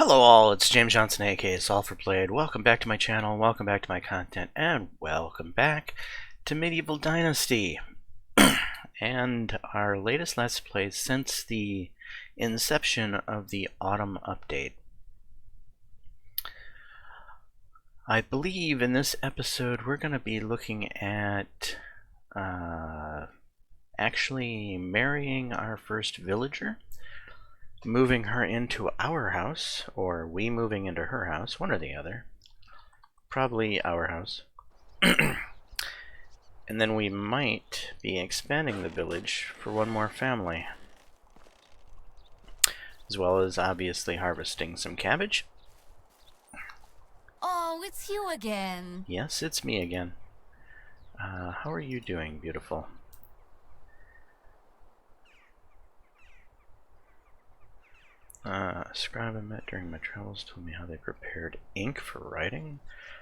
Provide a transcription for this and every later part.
Hello all, it's James Johnson aka Solve for Played. Welcome back to my channel, welcome back to my content, and welcome back to Medieval Dynasty. And our latest Let's Play since the inception of the autumn update. I believe in this episode we're going to be looking at actually marrying our first villager, moving her into our house, or we moving into her house, one or the other. Probably our house. And then we might be expanding the village for one more family, as well as obviously harvesting some cabbage. Oh, it's you again. Yes, it's me again. How are you doing, beautiful? A scribe I met during my travels told me how they prepared ink for writing.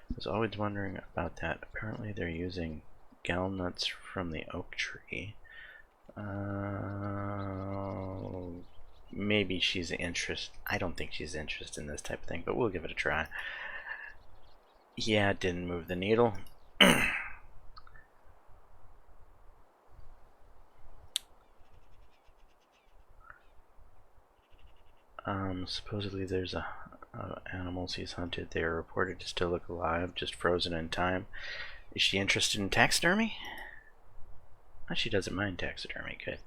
I was always wondering about that. Apparently they're using gall nuts from the oak tree. Maybe she's interested. I don't think she's interested in this type of thing, but we'll give it a try. Yeah, it didn't move the needle. Supposedly there's animals he's hunted. They are reported to still look alive, just frozen in time. Is she interested in taxidermy? Oh, she doesn't mind taxidermy. Good.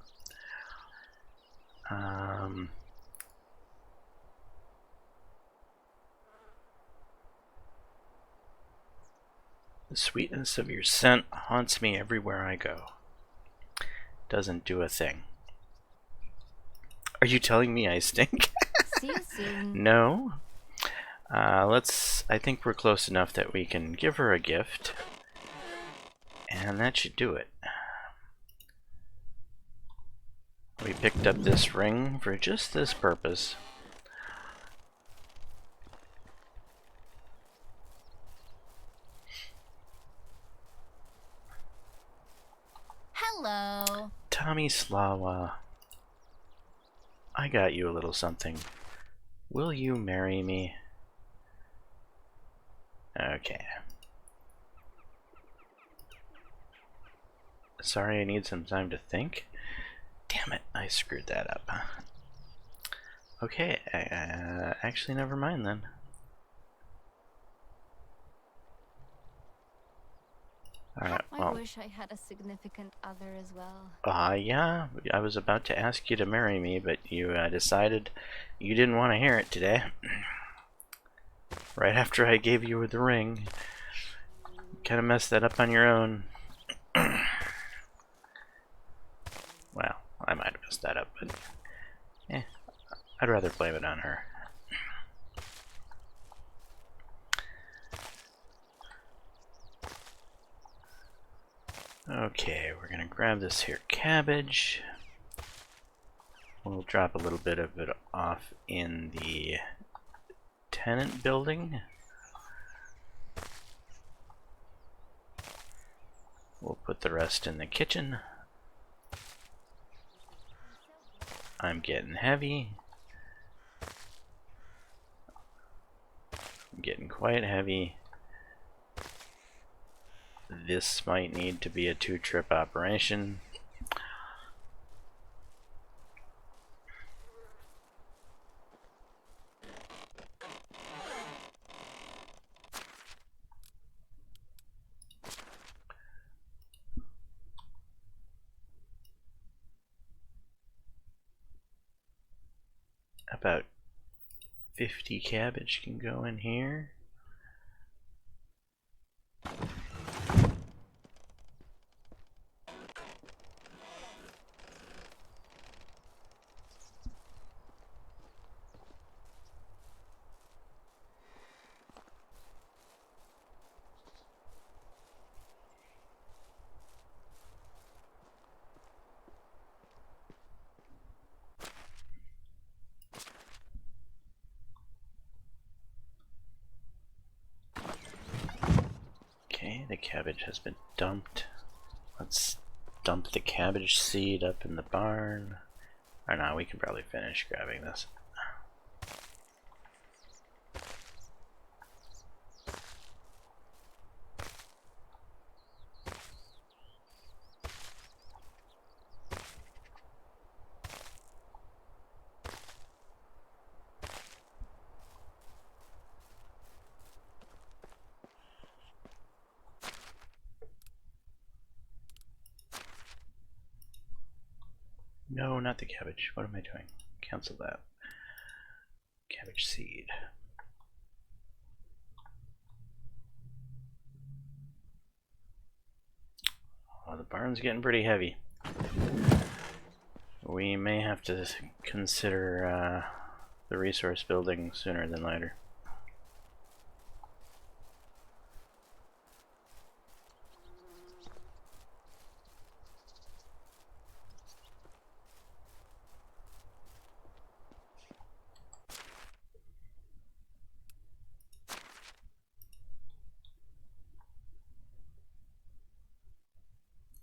The sweetness of your scent haunts me everywhere I go. Doesn't do a thing. Are you telling me I stink? See you soon. No. I think we're close enough that we can give her a gift. And that should do it. We picked up this ring for just this purpose. Hello. Tomislawa, I got you a little something. Will you marry me? Okay. Sorry, I need some time to think. Damn it, I screwed that up. Okay, actually never mind then. Alright, well. I wish I had a significant other as well. Yeah, I was about to ask you to marry me, but you decided you didn't want to hear it today. Right after I gave you the ring. Kind of messed that up on your own. Well, I might have messed that up, but I'd rather blame it on her. Okay, we're gonna grab this here cabbage. We'll drop a little bit of it off in the tenant building. We'll put the rest in the kitchen. I'm getting heavy. I'm getting quite heavy. This might need to be a 2-trip operation. About 50 cabbage can go in here. The cabbage has been dumped. Let's dump the cabbage seed up in the barn. Or no, we can probably finish grabbing this. No, not the cabbage. What am I doing? Cancel that. Cabbage seed. Oh, the barn's getting pretty heavy. We may have to consider the resource building sooner than later.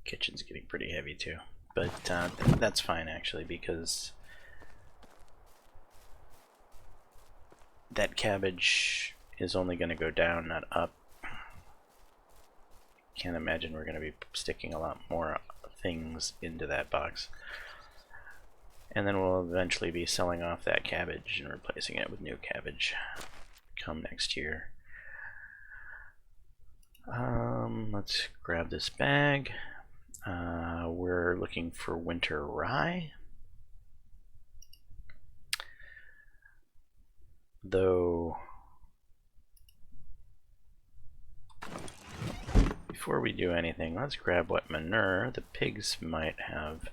Kitchen's getting pretty heavy too, but that's fine actually, because that cabbage is only going to go down, not up. Can't imagine we're going to be sticking a lot more things into that box. And then we'll eventually be selling off that cabbage and replacing it with new cabbage come next year. Let's grab this bag. We're looking for winter rye. Though, before we do anything, let's grab what manure the pigs might have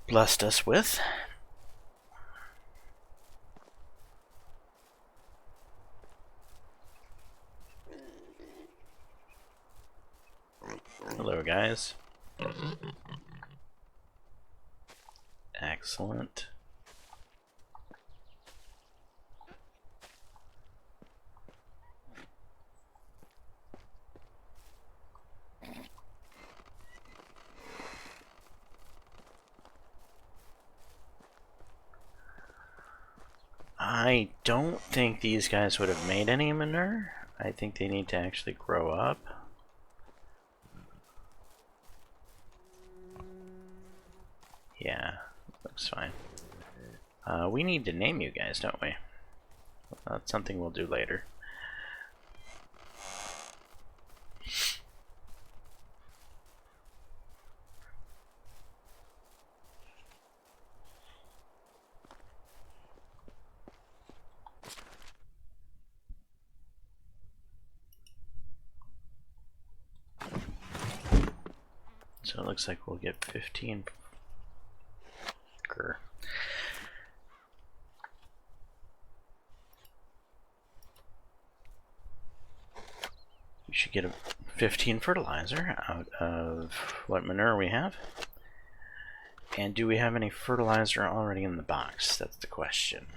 blessed us with. Hello, guys. Excellent. I don't think these guys would have made any manure. I think they need to actually grow up. Yeah, looks fine. We need to name you guys, don't we? That's something we'll do later. So it looks like we'll get 15 grr. We should get a 15 fertilizer out of what manure we have. And do we have any fertilizer already in the box? That's the question.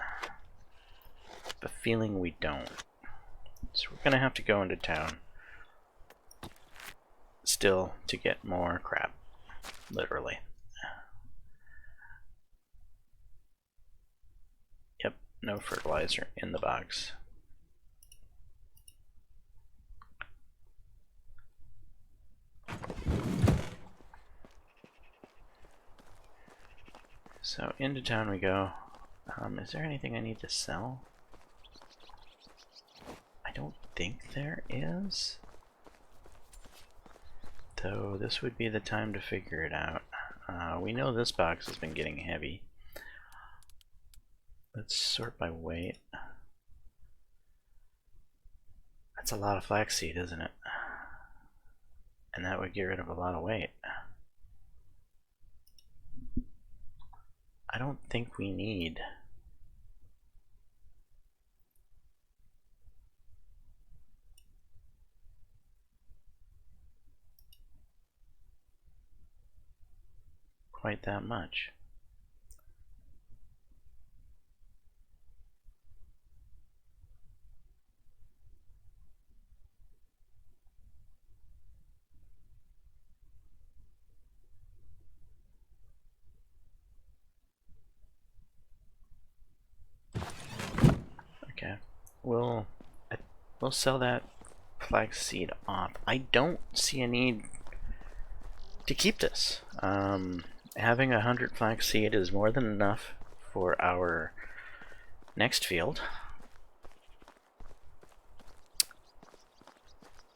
The feeling we don't. So we're gonna have to go into town still to get more crap, literally. Yep, no fertilizer in the box. So into town we go. Is there anything I need to sell? I don't think there is. Though this would be the time to figure it out. We know this box has been getting heavy. Let's sort by weight. That's a lot of flaxseed, isn't it? And that would get rid of a lot of weight. I don't think we need quite that much. Okay, we'll sell that flaxseed off. I don't see a need to keep this. Having 100 flaxseed is more than enough for our next field.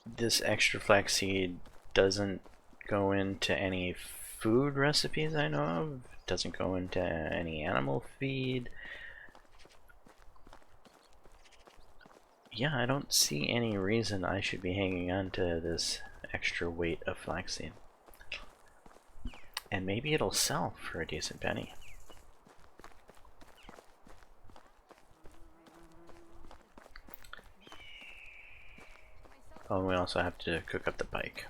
This extra flaxseed doesn't go into any food recipes I know of. It doesn't go into any animal feed. Yeah, I don't see any reason I should be hanging on to this extra weight of flaxseed. And maybe it'll sell for a decent penny. Oh, and we also have to cook up the pike.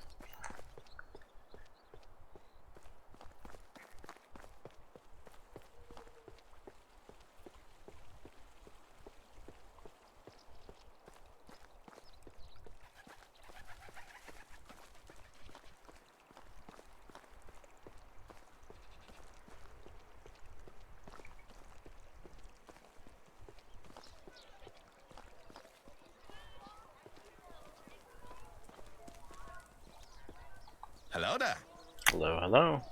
Hello there. Hello, hello.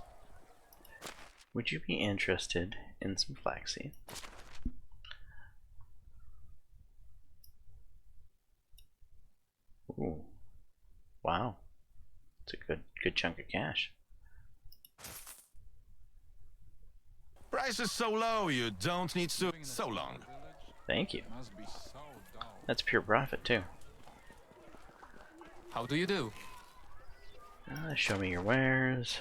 Would you be interested in some flaxseed? Ooh. Wow. It's a good chunk of cash. Price is so low, you don't need so long. Thank you. That's pure profit, too. How do you do? Show me your wares.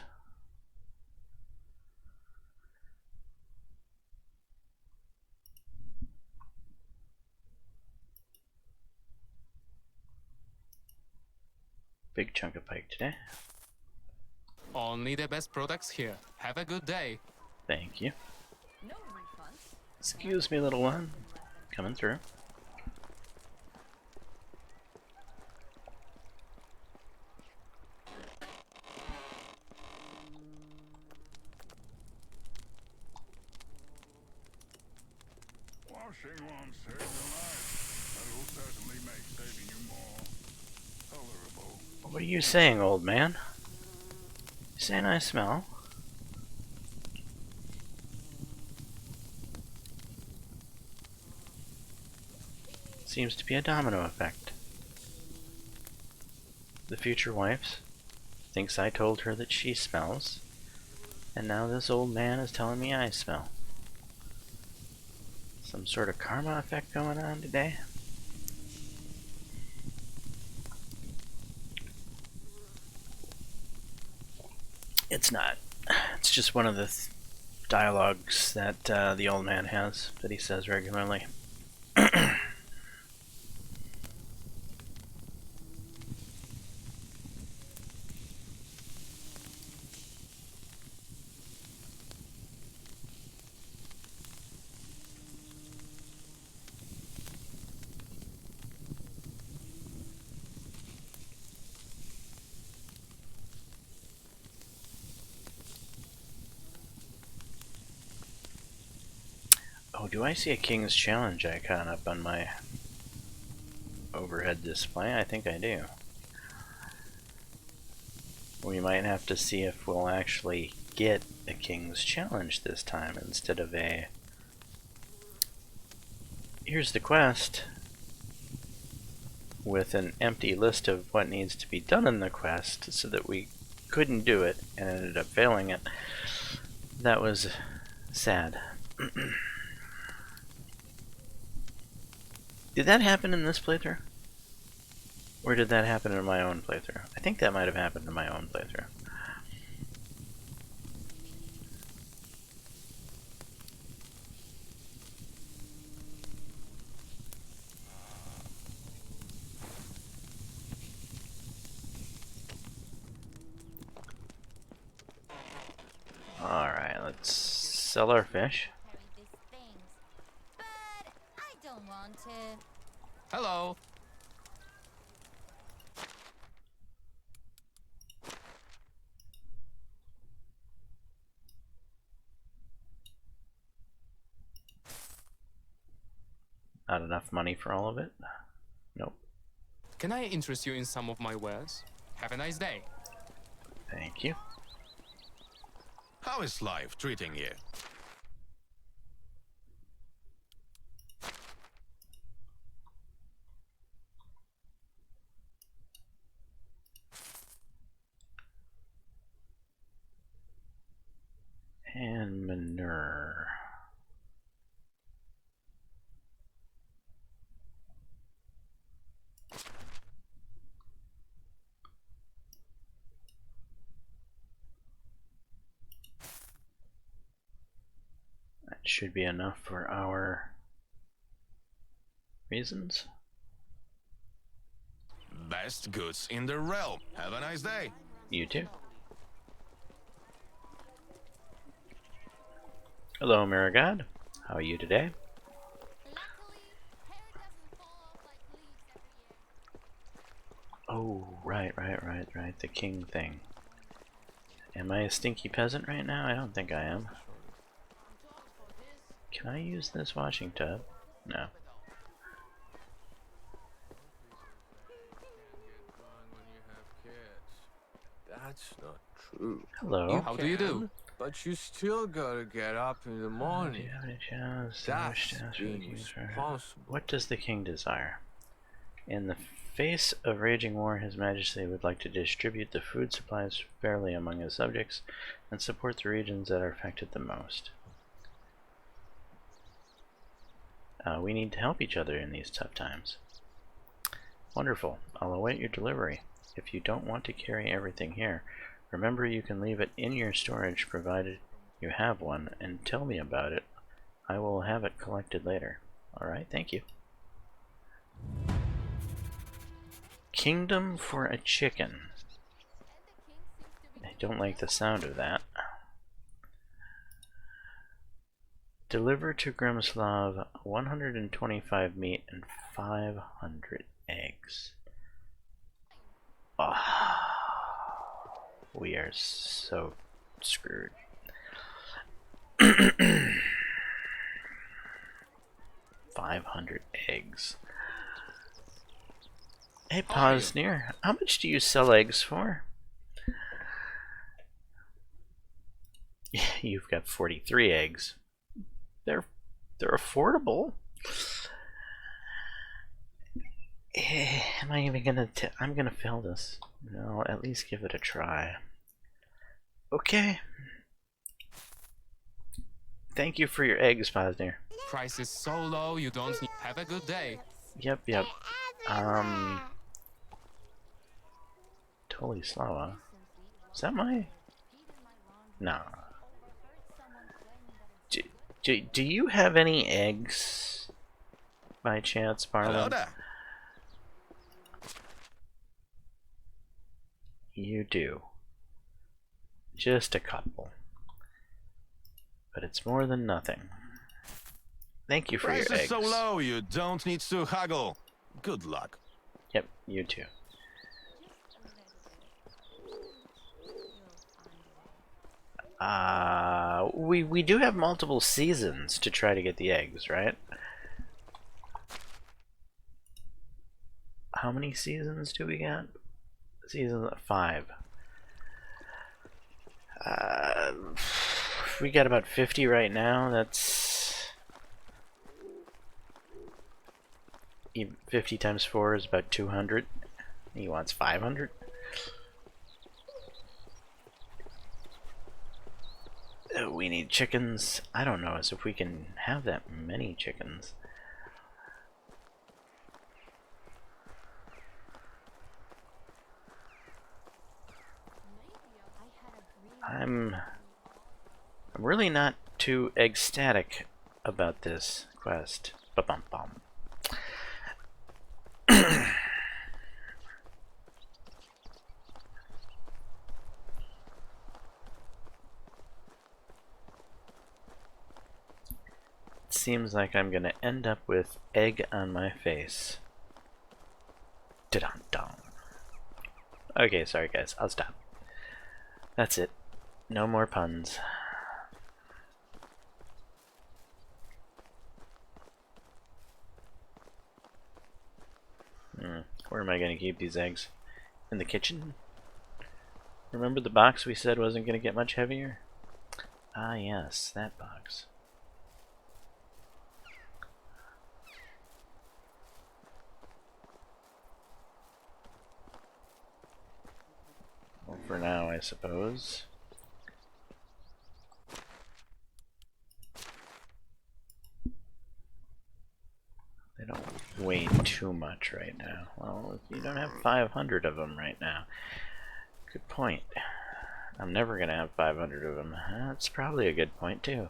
Big chunk of pike today. Only the best products here. Have a good day. Thank you. No refunds. Excuse me, little one. Coming through. Washing won't save your life, but will certainly make saving you more tolerable. What are you saying, old man? You saying I smell? Seems to be a domino effect. The future wife thinks I told her that she smells, and now this old man is telling me I smell. Some sort of karma effect going on today? It's not. It's just one of the dialogues that the old man has that he says regularly. Oh, do I see a King's Challenge icon up on my overhead display? I think I do. We might have to see if we'll actually get a King's Challenge this time instead of a here's the quest with an empty list of what needs to be done in the quest, so that we couldn't do it and ended up failing it. That was sad. Did that happen in this playthrough? Or did that happen in my own playthrough? I think that might have happened in my own playthrough. Alright, let's sell our fish. Carry these things, but I don't want to. Hello. Not enough money for all of it? Nope. Can I interest you in some of my wares? Have a nice day. Thank you. How is life treating you? and manure. That should be enough for our reasons. Best goods in the realm. Have a nice day. You too. Hello, Marigod. How are you today? Luckily, hair doesn't fall off like leaves every year. Oh, right. The king thing. Am I a stinky peasant right now? I don't think I am. Can I use this washing tub? No. That's not true. Hello. How do you do? But you still gotta get up in the Do morning. you have any chance That's for the being king's responsible. What does the king desire? In the face of raging war, His Majesty would like to distribute the food supplies fairly among his subjects and support the regions that are affected the most. We need to help each other in these tough times. Wonderful. I'll await your delivery. If you don't want to carry everything here, remember you can leave it in your storage provided you have one, and tell me about it. I will have it collected later. Alright, thank you. Kingdom for a chicken. I don't like the sound of that. Deliver to Grimslav 125 meat and 500 eggs. We are so screwed. 500 eggs. Hey, Posner, how much do you sell eggs for? You've got 43 eggs. They're affordable. Am I even gonna? I'm gonna fill this. No, at least give it a try. Okay. Thank you for your eggs, Posner. Price is so low, you don't need. Have a good day. Yep. Totally Slava. Is that my? No. Do you have any eggs by chance, Hello Marlon? there. You do. Just a couple. But it's more than nothing. Thank you for Price your is eggs. so low, you don't need to haggle. Good luck. Yep, you too. We do have multiple seasons to try to get the eggs, right? How many seasons do we get? Season 5. We got about 50 right now. That's 50 times 4 is about 200. He wants 500. We need chickens. I don't know as if we can have that many chickens. I'm really not too ecstatic about this quest. Ba-bum-bum. Seems like I'm gonna end up with egg on my face. Da-dum-dum. Okay, sorry guys, I'll stop. That's it. No more puns. Where am I gonna keep these eggs? In the kitchen? Remember the box we said wasn't gonna get much heavier? Ah yes, that box. Well, for now, I suppose. way too much right now. Well, you don't have 500 of them right now. Good point. I'm never gonna have 500 of them. That's probably a good point too.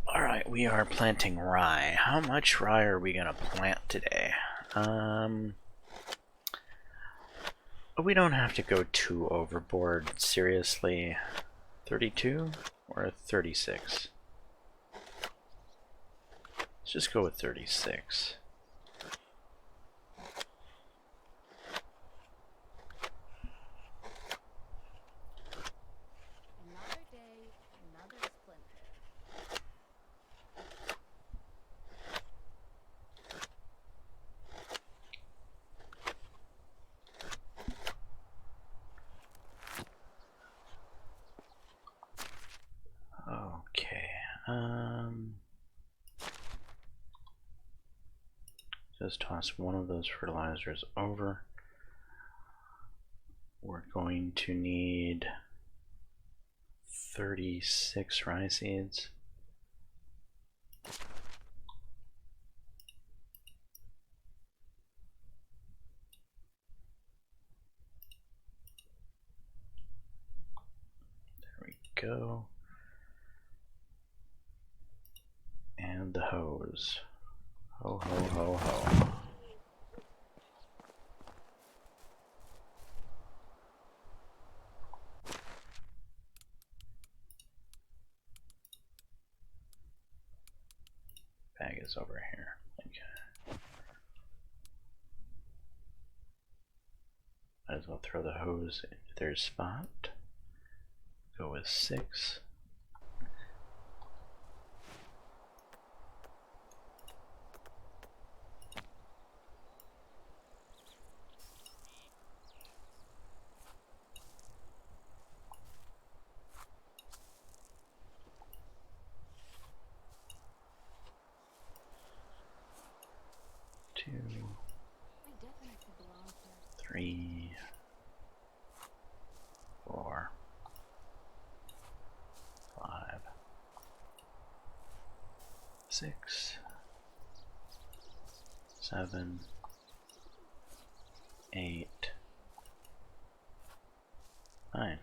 Alright, we are planting rye. How much rye are we gonna plant today? We don't have to go too overboard, seriously. 32 or 36? Let's just go with 36. Another day, another splinter. Okay, just toss one of those fertilizers over. We're going to need 36 rye seeds. There we go. And the hose. Ho, ho, ho, ho. Bag is over here. Okay. Might as well throw the hose into their spot. Go with 6. Two, I definitely belong here. 3, 4, 5, 6, 7, 8, 9.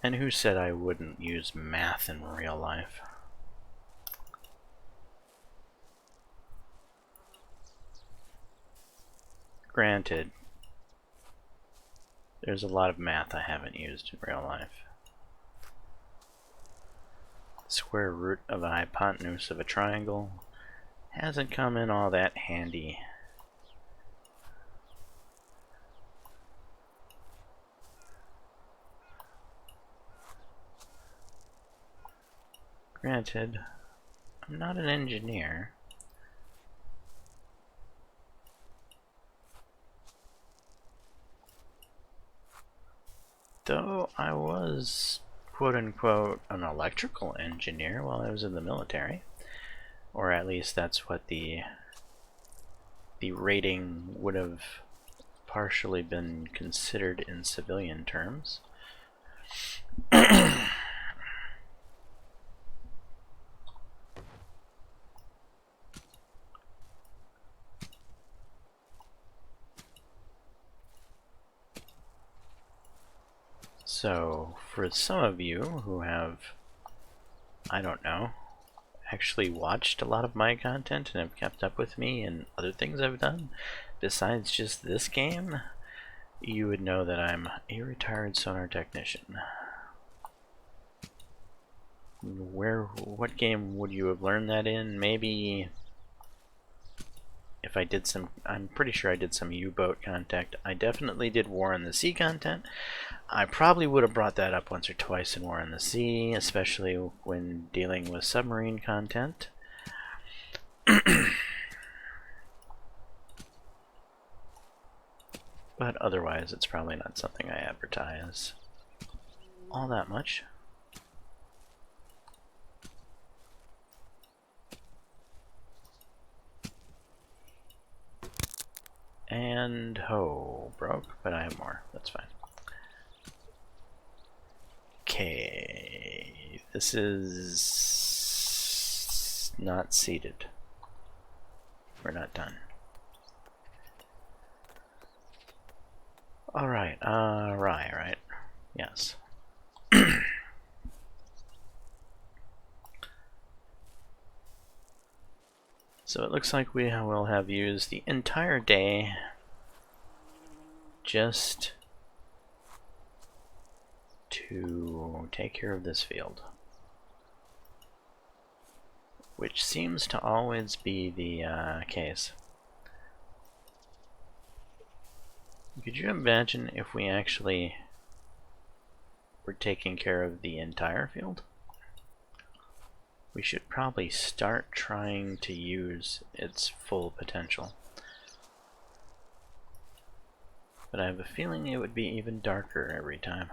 And who said I wouldn't use math in real life? Granted, there's a lot of math I haven't used in real life. The square root of the hypotenuse of a triangle hasn't come in all that handy. Granted, I'm not an engineer. Though I was, quote-unquote, an electrical engineer while I was in the military. Or at least that's what the rating would have partially been considered in civilian terms. So, for some of you who have, I don't know, actually watched a lot of my content and have kept up with me and other things I've done, besides just this game, you would know that I'm a retired sonar technician. What game would you have learned that in? Maybe if I did some, I'm pretty sure I did some U-boat content. I definitely did War on the Sea content. I probably would have brought that up once or twice in War on the Sea, especially when dealing with submarine content. But otherwise, it's probably not something I advertise all that much. And broke, but I have more. That's fine. Okay, this is not seated. We're not done. Alright, right. Yes. So it looks like we will have used the entire day just to take care of this field, which seems to always be the case. Could you imagine if we actually were taking care of the entire field? We should probably start trying to use its full potential. But I have a feeling it would be even darker every time.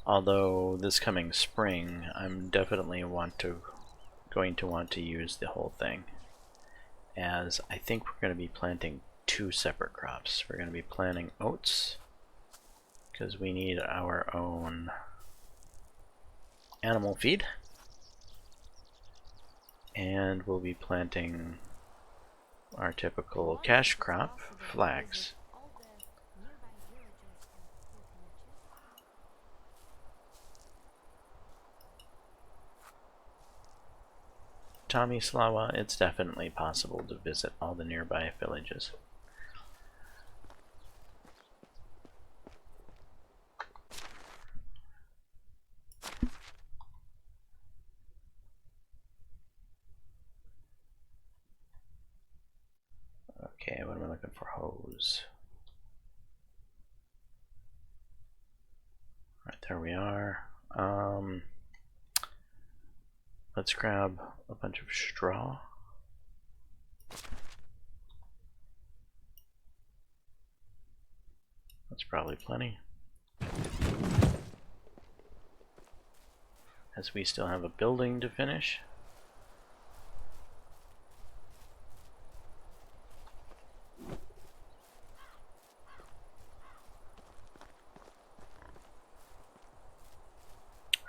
Although this coming spring, I'm definitely going to want to use the whole thing, as I think we're going to be planting 2 separate crops. We're going to be planting oats because we need our own animal feed, and we'll be planting our typical cash crop, flax. All the nearby villagers have pilgrimages. Tomislawa, it's definitely possible to visit all the nearby villages. Okay, what am I looking for? Hose. Right, there we are. Let's grab a bunch of straw. That's probably plenty, as we still have a building to finish.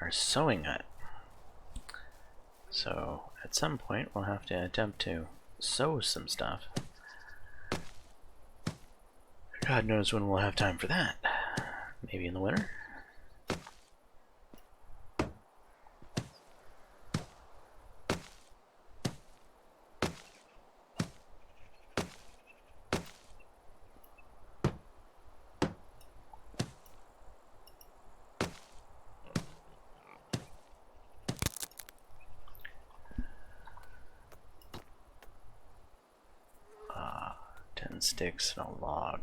Our sewing hut. So at some point we'll have to attempt to sew some stuff. God knows when we'll have time for that. Maybe in the winter? Ah, 10 sticks and a log.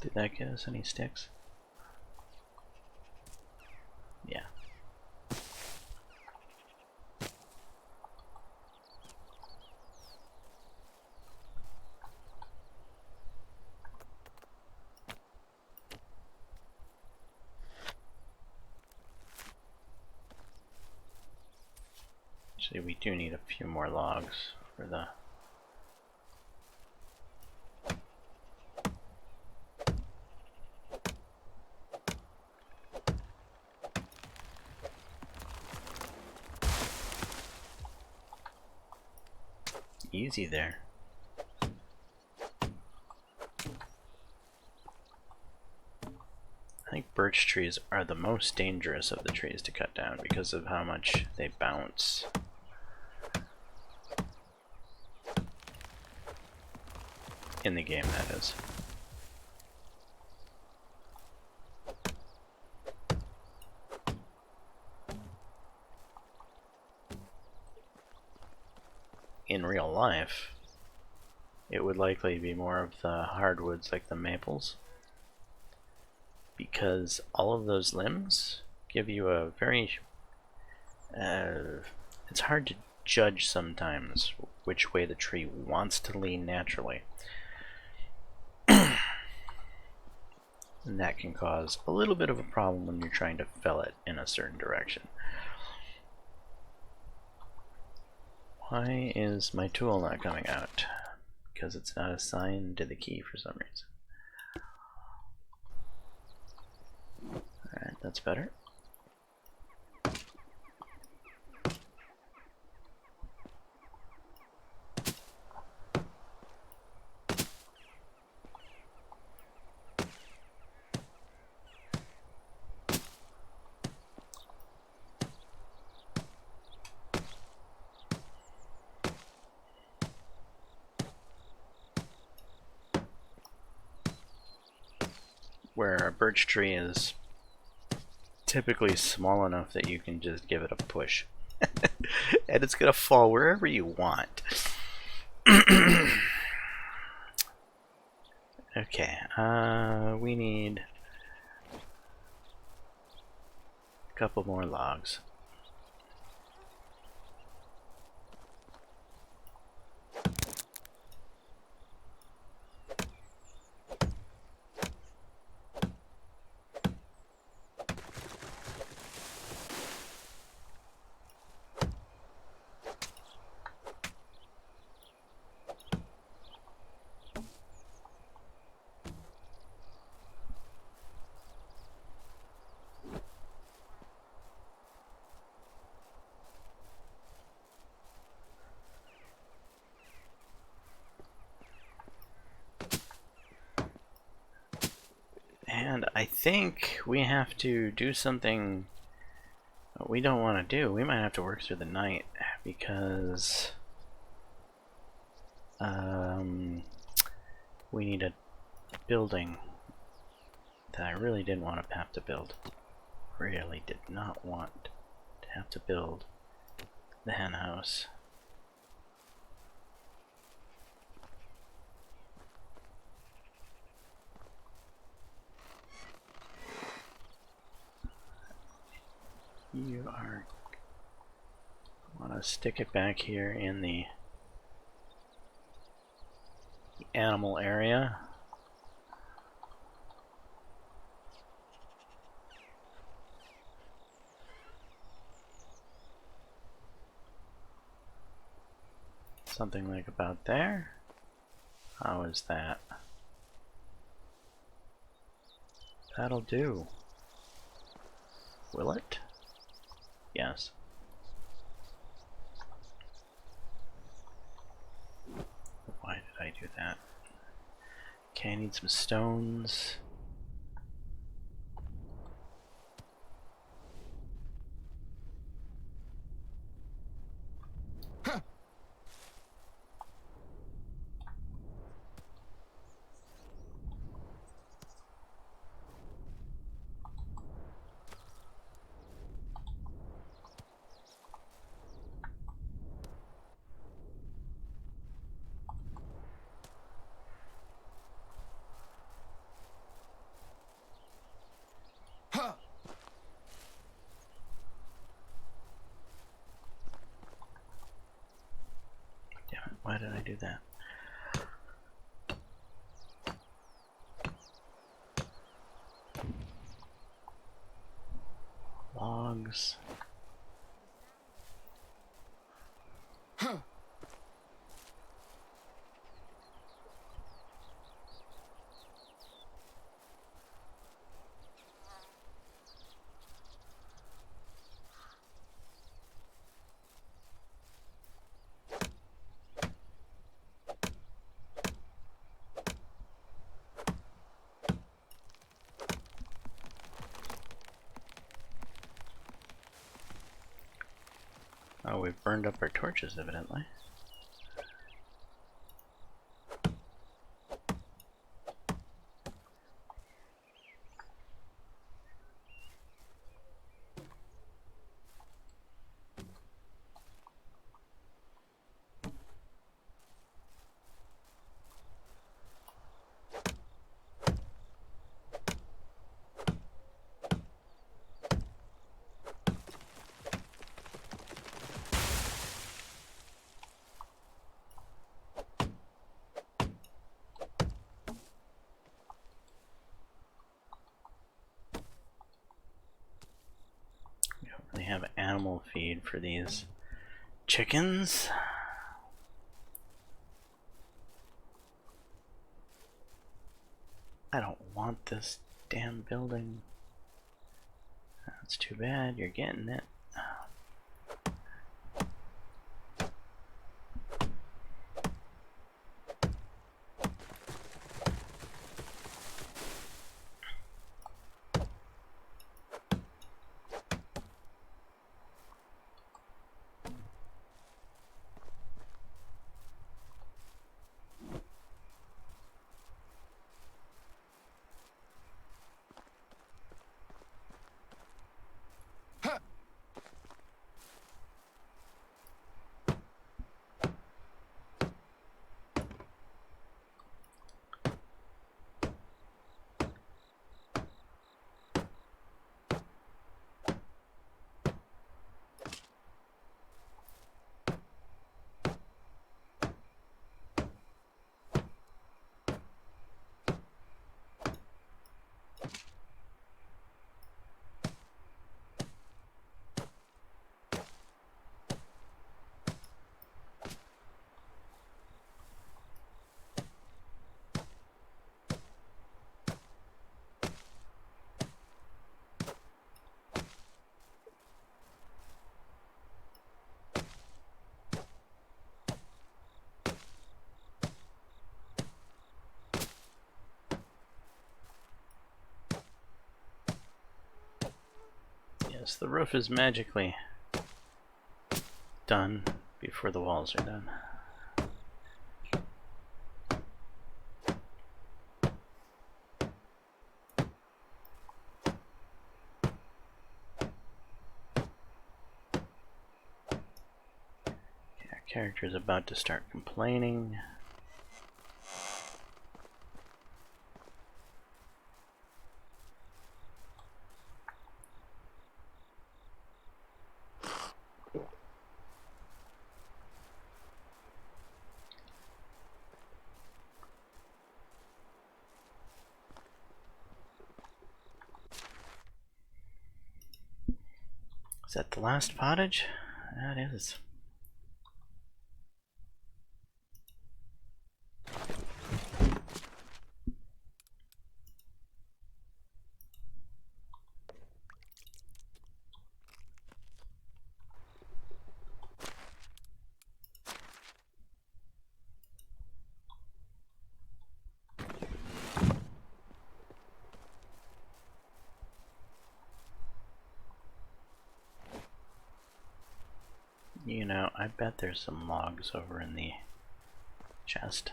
Did that get us any sticks? Yeah. Actually, we do need a few more logs for the... Easy there. I think birch trees are the most dangerous of the trees to cut down because of how much they bounce. In the game, that is. In real life, it would likely be more of the hardwoods like the maples, because all of those limbs give you a very it's hard to judge sometimes which way the tree wants to lean naturally, and that can cause a little bit of a problem when you're trying to fell it in a certain direction. Why is my tool not coming out? Because it's not assigned to the key for some reason. Alright, that's better. Where a birch tree is typically small enough that you can just give it a push. And it's gonna fall wherever you want. Okay, we need a couple more logs. And I think we have to do something we don't want to do. We might have to work through the night because we need a building that I really didn't want to have to build. Really did not want to have to build the hen house. You are... I want to stick it back here in the animal area. Something like about there. How is that? That'll do. Will it? Yes. Why did I do that? Okay, I need some stones. Why did I do that? Logs. Oh, we've burned up our torches, evidently. They have animal feed for these chickens. I don't want this damn building. That's too bad. You're getting it. Yes, the roof is magically done before the walls are done. Okay, our character is about to start complaining. Is that the last pottage? That is. You know, I bet there's some logs over in the chest.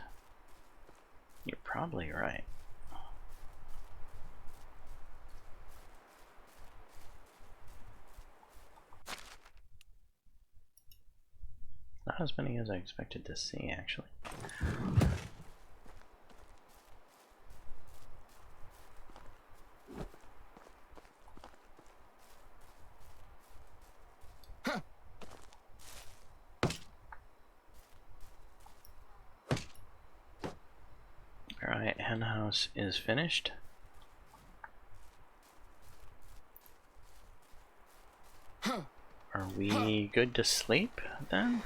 You're probably right. Not as many as I expected to see, actually. Alright, hen house is finished. Are we good to sleep then?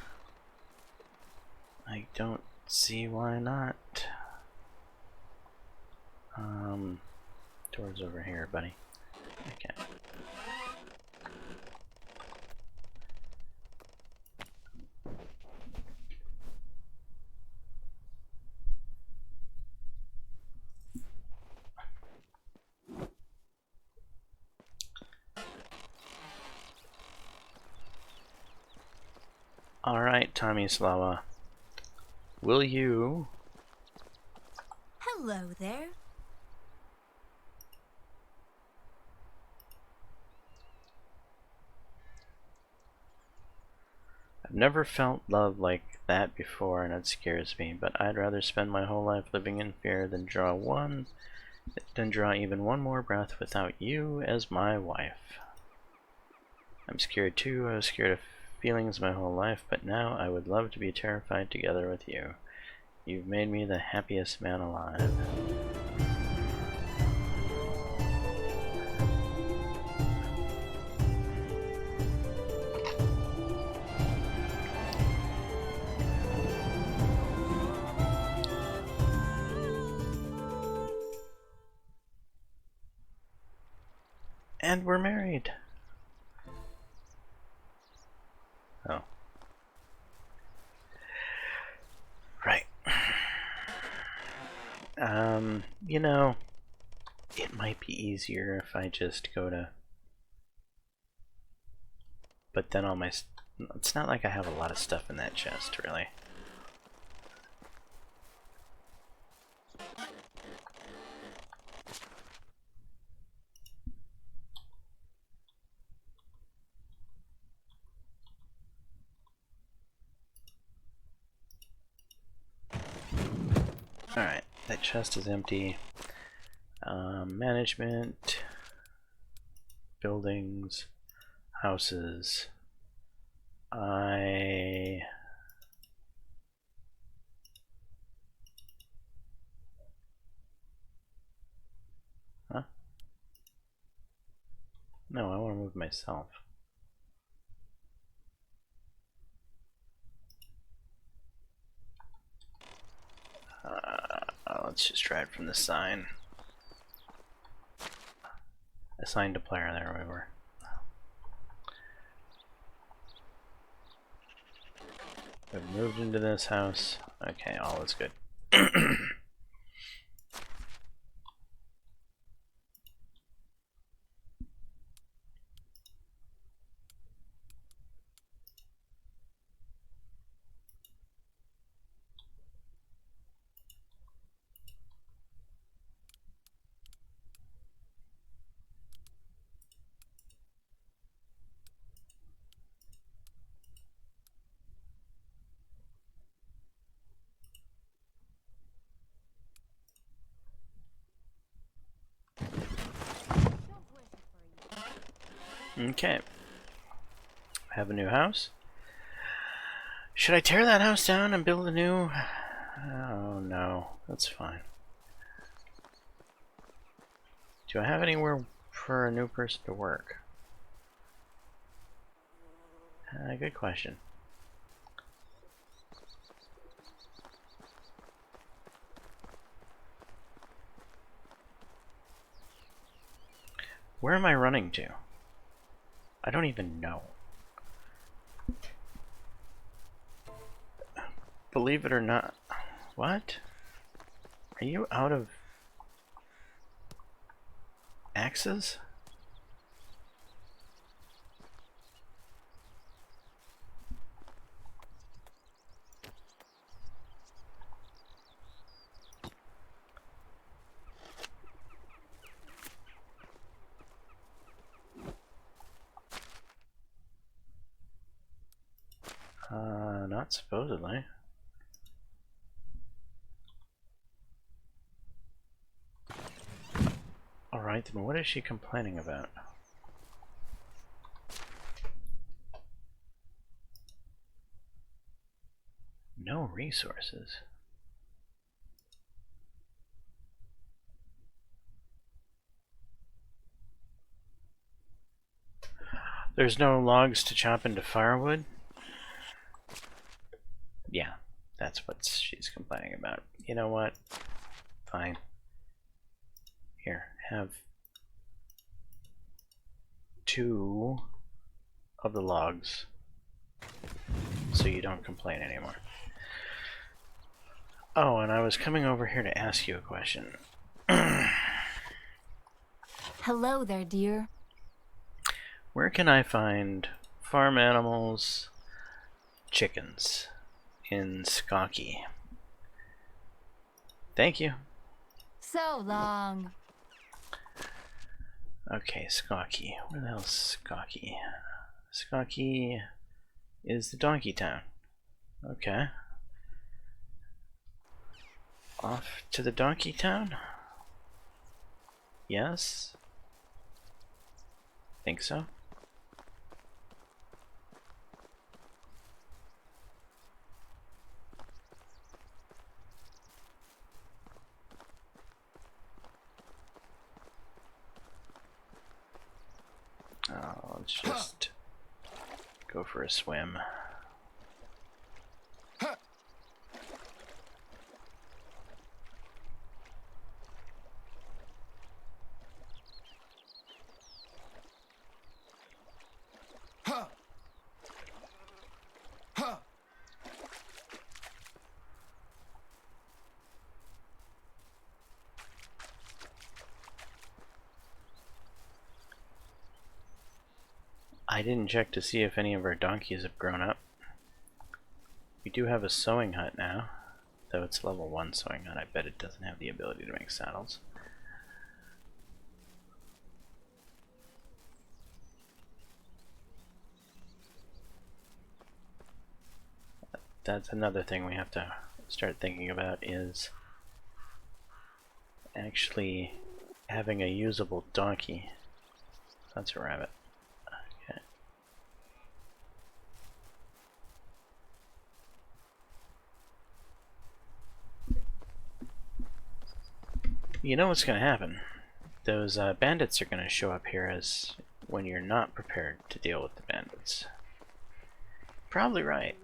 I don't see why not. Door's over here, buddy. Okay. Alright, Tomislawa. Will you... Hello there. I've never felt love like that before, and it scares me, but I'd rather spend my whole life living in fear than draw even one more breath without you as my wife. I'm scared too. I was scared of feelings my whole life, but now I would love to be terrified together with you. You've made me the happiest man alive. And we're married. Oh. Right. You know, it might be easier if I just go to... But then all my... It's not like I have a lot of stuff in that chest, really. Alright, that chest is empty. Management, buildings, houses. Huh? No, I want to move myself. Let's just try it from the sign. Assign to player, there we were. We've moved into this house. Okay, all is good. Okay. I have a new house. Should I tear that house down and build a new? Oh no, that's fine. Do I have anywhere for a new person to work? Good question. Where am I running to? I don't even know. Believe it or not. What? Are you out of axes? Not supposedly. Alright, then what is she complaining about? No resources. There's no logs to chop into firewood? Yeah, that's what she's complaining about. You know what? Fine. Here, have 2 of the logs so you don't complain anymore. Oh, and I was coming over here to ask you a question. Hello there, dear. Where can I find farm animals, chickens in Skokie. Thank you. So long. Okay, Skokie. Where the hell's Skokie? Skokie is the donkey town. Okay. Off to the donkey town? Yes? Think so? Let's just go for a swim. I didn't check to see if any of our donkeys have grown up. We do have a sewing hut now, though it's level 1 sewing hut. I bet it doesn't have the ability to make saddles. That's another thing we have to start thinking about, is actually having a usable donkey. That's a rabbit. Okay. You know what's going to happen? Those bandits are going to show up here as when you're not prepared to deal with the bandits. Probably right.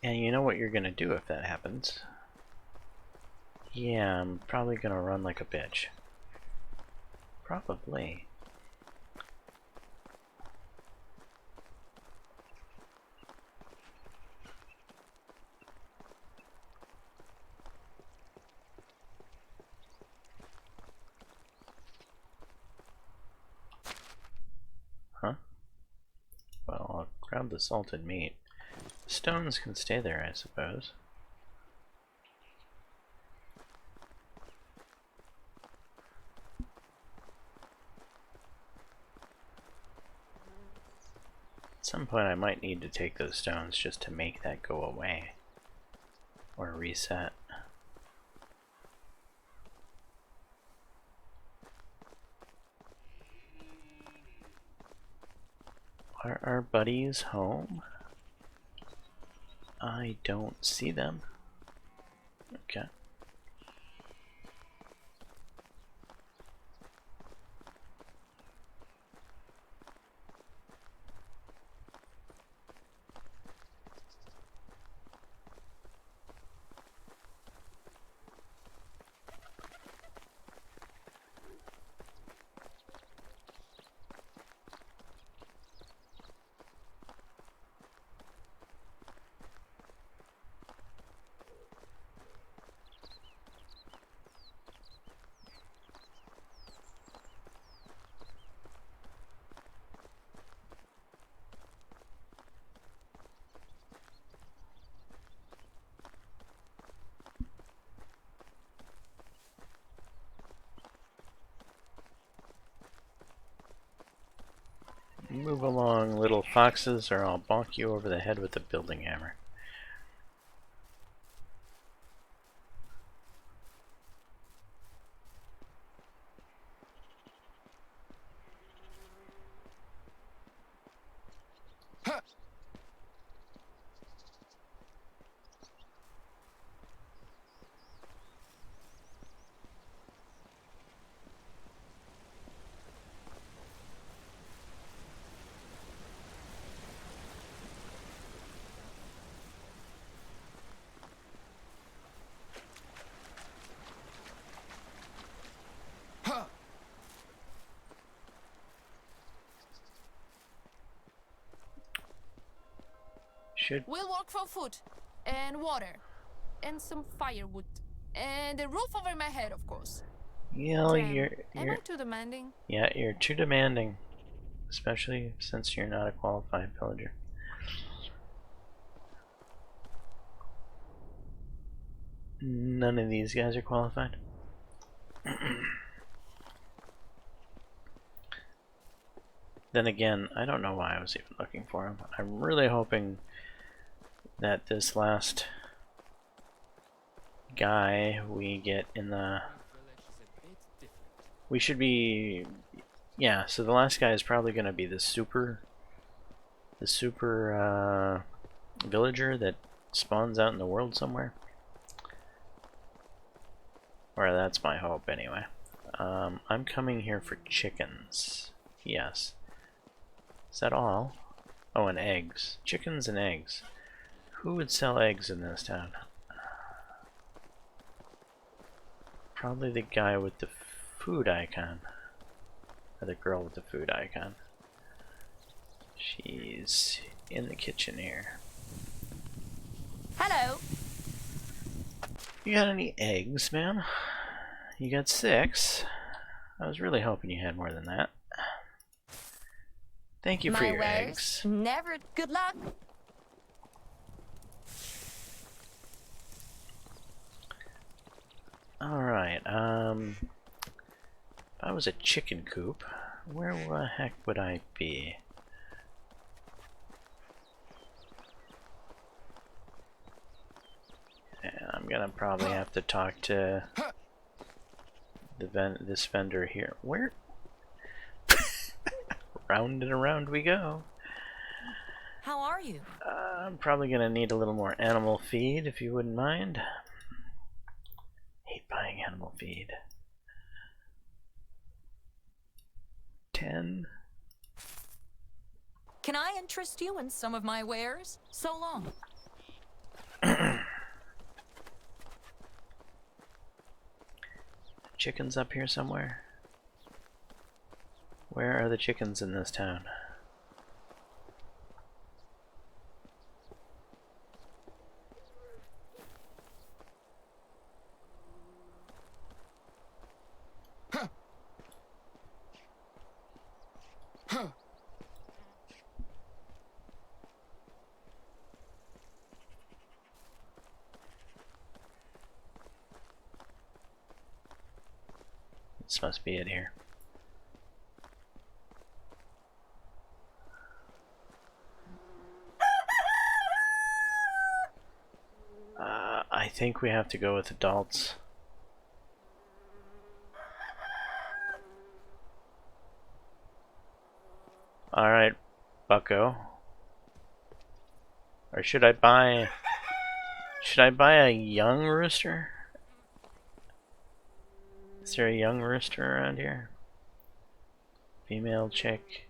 And you know what you're going to do if that happens? Yeah, I'm probably going to run like a bitch. Probably. Huh? Well, I'll grab the salted meat. Stones can stay there, I suppose. At some point I might need to take those stones just to make that go away. Or reset. Are our buddies home? I don't see them. Okay. Move along, little foxes, or I'll bonk you over the head with a building hammer. Should We'll work from food and water and some firewood and a roof over my head, of course. you know, Damn, you're am I too demanding? yeah, you're too demanding. especially since you're not a qualified villager. None of these guys are qualified. Then again, I don't know why I was even looking for him. I'm really hoping that this last guy we get in the... We should be... Yeah, so the last guy is probably going to be the super villager that spawns out in the world somewhere. Or that's my hope anyway. I'm coming here for chickens. Yes. Is that all? Oh, and eggs. Chickens and eggs. Who would sell eggs in this town? Probably the guy with the food icon. Or the girl with the food icon. She's in the kitchen here. Hello. You got any eggs, man? You got 6. I was really hoping you had more than that. Thank you for your eggs. Never good luck. Alright, if I was a chicken coop, where the heck would I be? And I'm gonna probably have to talk to this vendor here. Where? Round and around we go. How are you? I'm probably gonna need a little more animal feed, if you wouldn't mind. Hate buying animal feed. 10. Can I interest you in some of my wares? So long. Chickens up here somewhere? Where are the chickens in this town? This must be it here. I think we have to go with adults. Alright, bucko. Or should I buy a young rooster? Is there a young rooster around here? Female chick.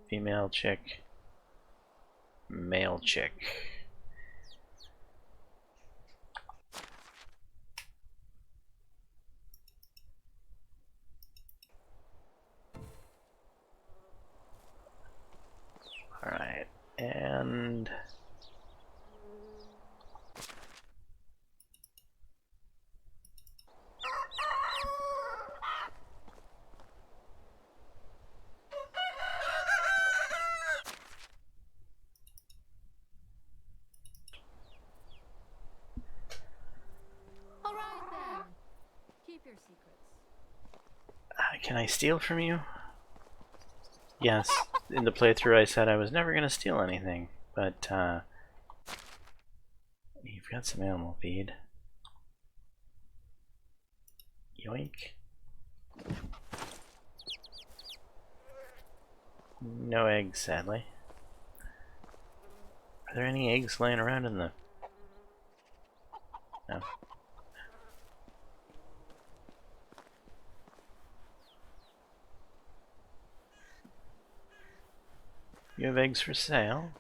Female chick. Male chick. Alright, and... All right then. Keep your secrets. Can I steal from you? Yes, in the playthrough I said I was never gonna steal anything, but you've got some animal feed. Yoink. No eggs, sadly. Are there any eggs laying around in the... No. You have eggs for sale?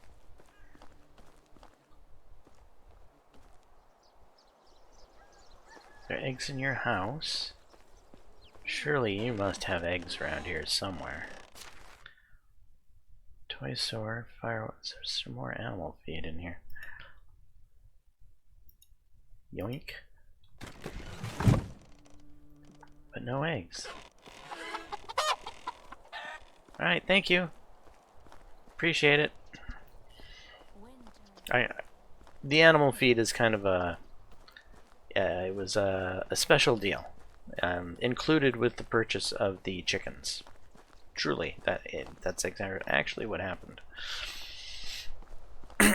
There are eggs in your house? Surely you must have eggs around here somewhere. Toy store, fireworks, there's some more animal feed in here. Yoink. But no eggs. Alright, thank you. Appreciate it. The animal feed is kind of a... it was a special deal. Included with the purchase of the chickens. Truly, that's exactly actually what happened. There's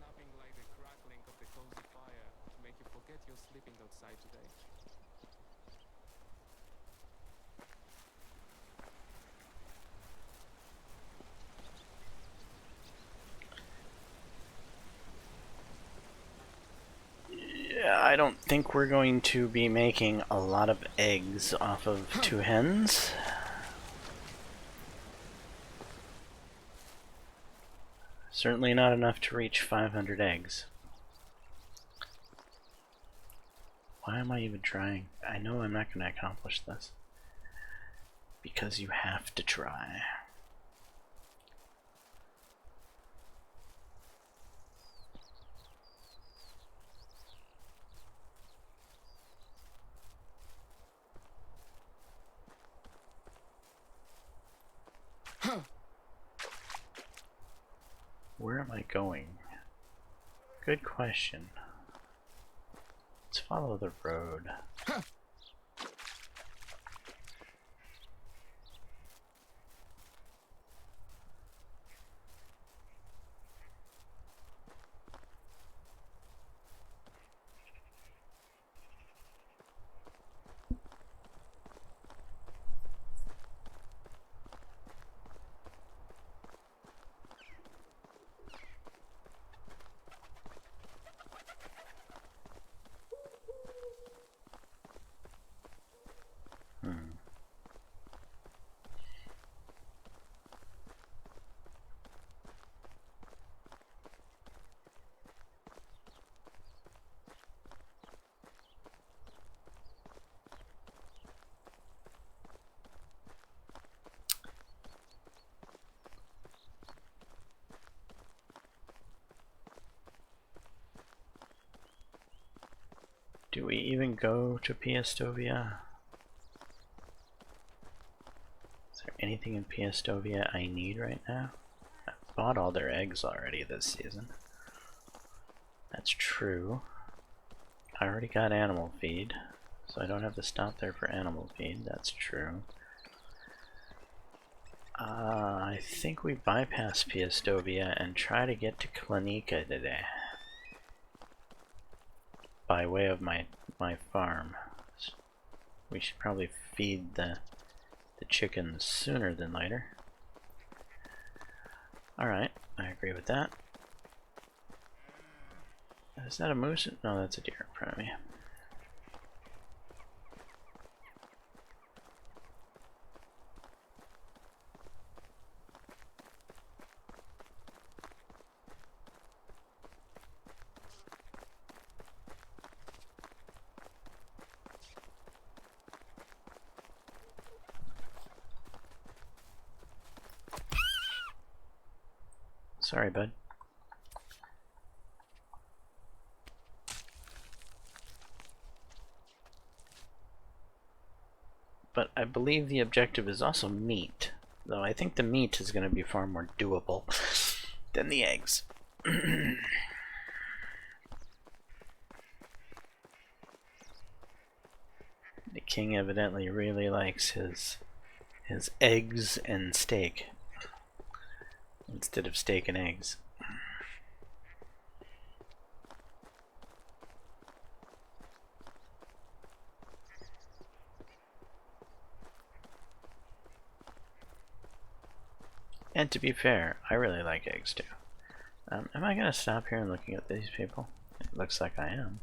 nothing like the crackling of the cozy fire to make you forget you're sleeping outside today. Yeah, I don't think we're going to be making a lot of eggs off of 2 hens. Certainly not enough to reach 500 eggs. Why am I even trying? I know I'm not going to accomplish this. Because you have to try. Where am I going? Good question. Let's follow the road. Do we even go to Piestovia? Is there anything in Piestovia I need right now? I bought all their eggs already this season. That's true. I already got animal feed, so I don't have to stop there for animal feed. That's true. I think we bypass Piestovia and try to get to Klanika today. By way of my farm. We should probably feed the chickens sooner than later. Alright, I agree with that. Is that a moose? No, that's a deer in front of me. Sorry, bud. But I believe the objective is also meat, though I think the meat is going to be far more doable than the eggs. The king evidently really likes his eggs and steak instead of steak and eggs. And to be fair, I really like eggs too. Am I going to stop here and looking at these people? It looks like I am.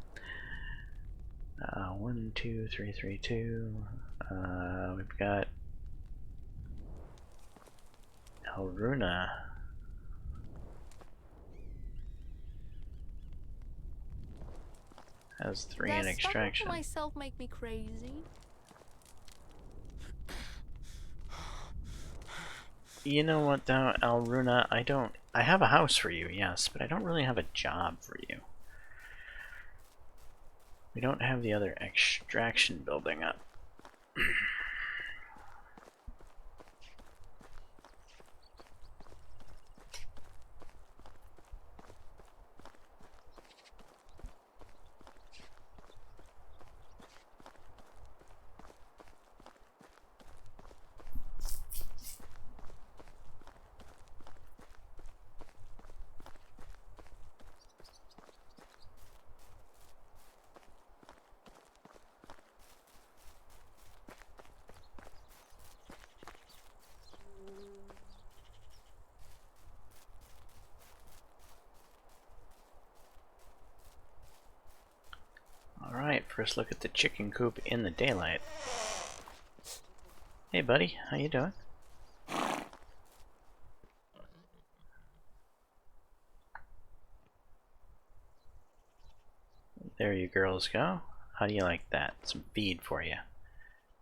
1, 2, 3, 3, 2. We've got Elruna. Has 3 in Does talking to extraction. myself make me crazy? You know what though, Alruna, I have a house for you, yes, but I don't really have a job for you. We don't have the other extraction building up. Alright, first look at the chicken coop in the daylight. Hey buddy, how you doing? There you girls go. How do you like that? Some feed for you.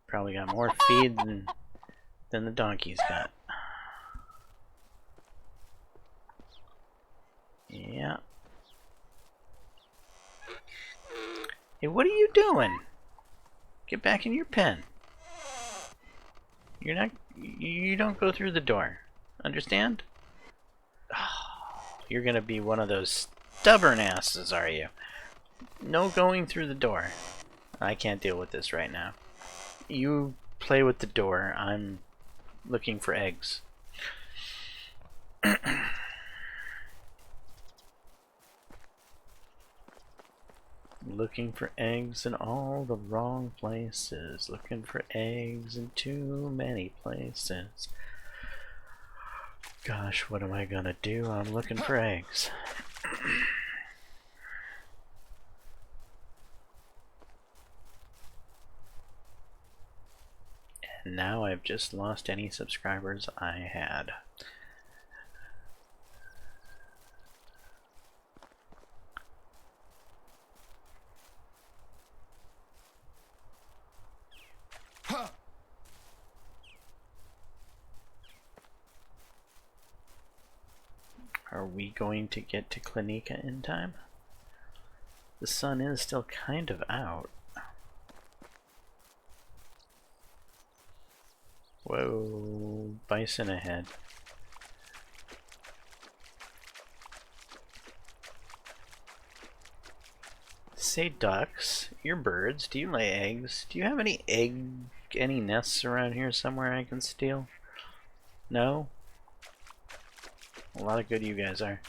Probably got more feed than the donkeys got. Yeah. Hey, what are you doing? Get back in your pen. You don't go through the door. Understand? Oh, you're gonna be one of those stubborn asses, are you? No going through the door. I can't deal with this right now. You play with the door. I'm looking for eggs. Looking for eggs in all the wrong places. Looking for eggs in too many places. Gosh, what am I gonna do? I'm looking for eggs. And now I've just lost any subscribers I had. Are we going to get to Klinika in time? The sun is still kind of out. Whoa, bison ahead. Say ducks, you're birds. Do you lay eggs? Do you have any nests around here somewhere I can steal? No? A lot of good you guys are.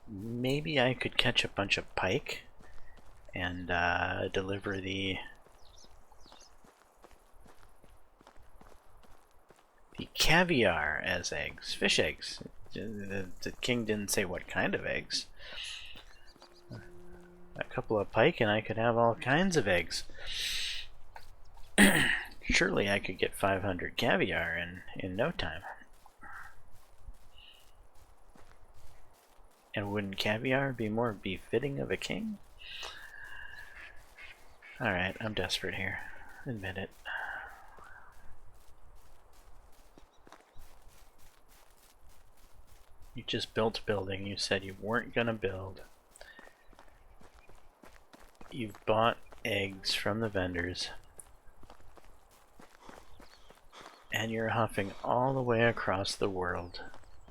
Maybe I could catch a bunch of pike and deliver the caviar as eggs, fish eggs. The king didn't say what kind of eggs. A couple of pike and I could have all kinds of eggs. Surely I could get 500 caviar in no time. And wouldn't caviar be more befitting of a king? Alright, I'm desperate here. Admit it. You just built a building you said you weren't gonna build. You've bought eggs from the vendors. And you're huffing all the way across the world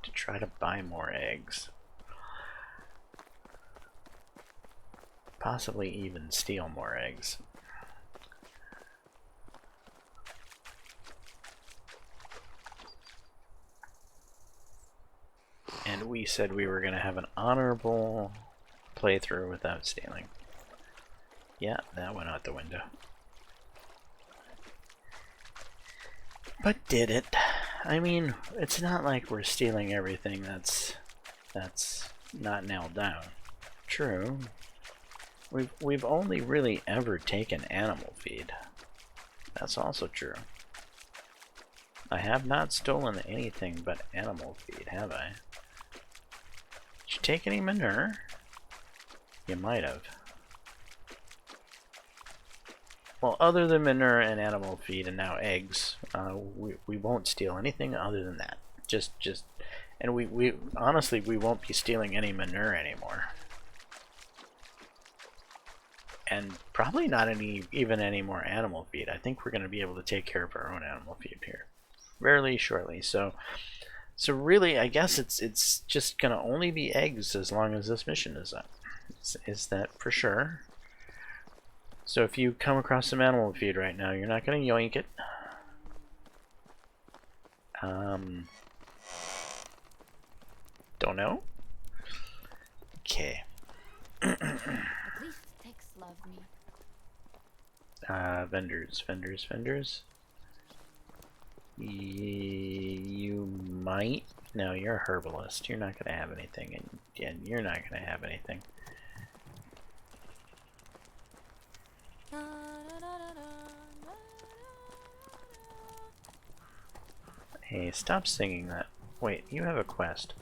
to try to buy more eggs. Possibly even steal more eggs. And we said we were going to have an honorable playthrough without stealing. Yeah, that went out the window. But did it? I mean, it's not like we're stealing everything that's not nailed down. True. We've only really ever taken animal feed. That's also true. I have not stolen anything but animal feed, have I? Did you take any manure? You might have. Well, other than manure and animal feed and now eggs, we won't steal anything other than that. And we honestly, we won't be stealing any manure anymore. And probably not even any more animal feed. I think we're going to be able to take care of our own animal feed here fairly shortly. So really, I guess it's just going to only be eggs as long as this mission is up. Is that for sure? So if you come across some animal feed right now, you're not going to yoink it. Don't know. Okay. At least ticks love me. Vendors. You might. No, you're a herbalist. You're not going to have anything, and you're not going to have anything. Hey, stop singing that. Wait, you have a quest.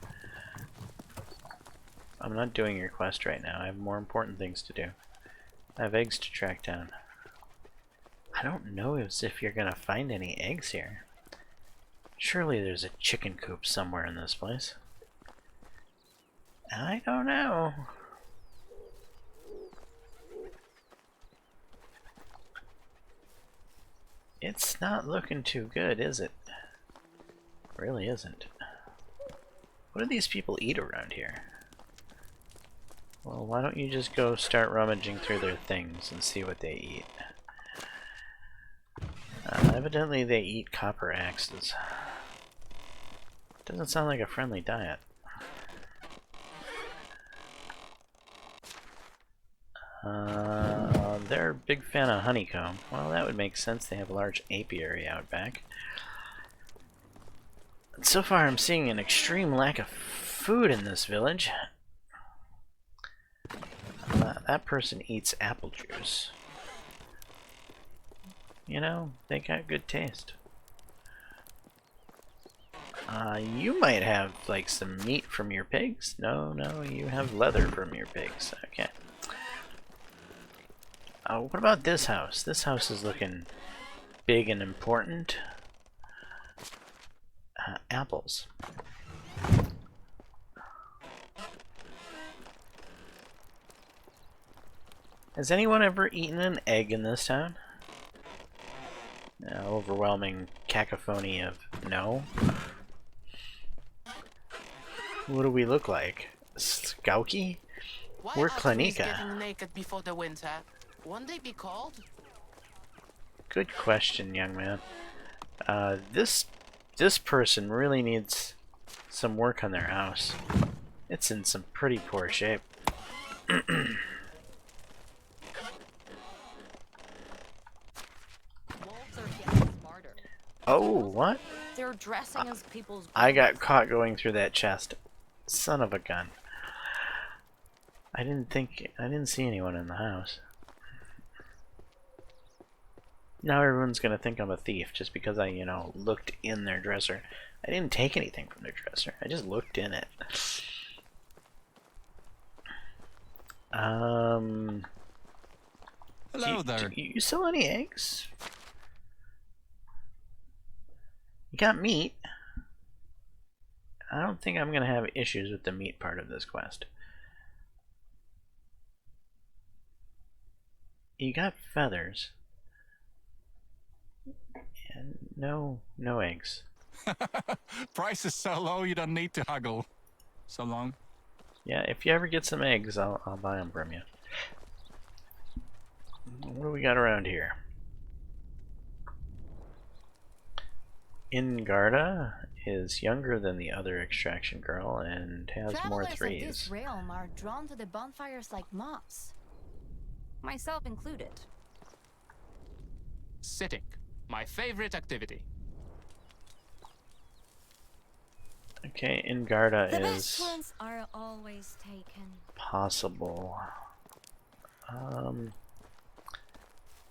I'm not doing your quest right now. I have more important things to do. I have eggs to track down. I don't know if you're gonna find any eggs here. Surely there's a chicken coop somewhere in this place. I don't know. It's not looking too good, is it? Really isn't. What do these people eat around here? Well, why don't you just go start rummaging through their things and see what they eat? Evidently they eat copper axes. Doesn't sound like a friendly diet. They're a big fan of honeycomb. Well, that would make sense. They have a large apiary out back. And so far I'm seeing an extreme lack of food in this village. That person eats apple juice. You know, they got good taste. You might have, like, some meat from your pigs. No, you have leather from your pigs. Okay. What about this house? This house is looking big and important. Apples. Has anyone ever eaten an egg in this town? Overwhelming cacophony of no. What do we look like? Skauki? We're Klanika. Getting naked before the winter. Won't they be cold? Good question, young man. This person really needs some work on their house. It's in some pretty poor shape. Oh, what? They're dressing as people's. I got caught going through that chest. Son of a gun. I didn't see anyone in the house. Now everyone's gonna think I'm a thief just because I, looked in their dresser. I didn't take anything from their dresser. I just looked in it. Hello there. Do you sell any eggs? You got meat. I don't think I'm gonna have issues with the meat part of this quest. You got feathers. And no eggs. Price is so low you don't need to haggle. So long. Yeah, if you ever get some eggs, I'll buy them from you. What do we got around here? Ingarda is younger than the other extraction girl and has more Travelers of threes. this realm are drawn to the bonfires like moths. Myself included. Sitting. My favorite activity. Okay, Ingarda The is best ones are always taken. possible.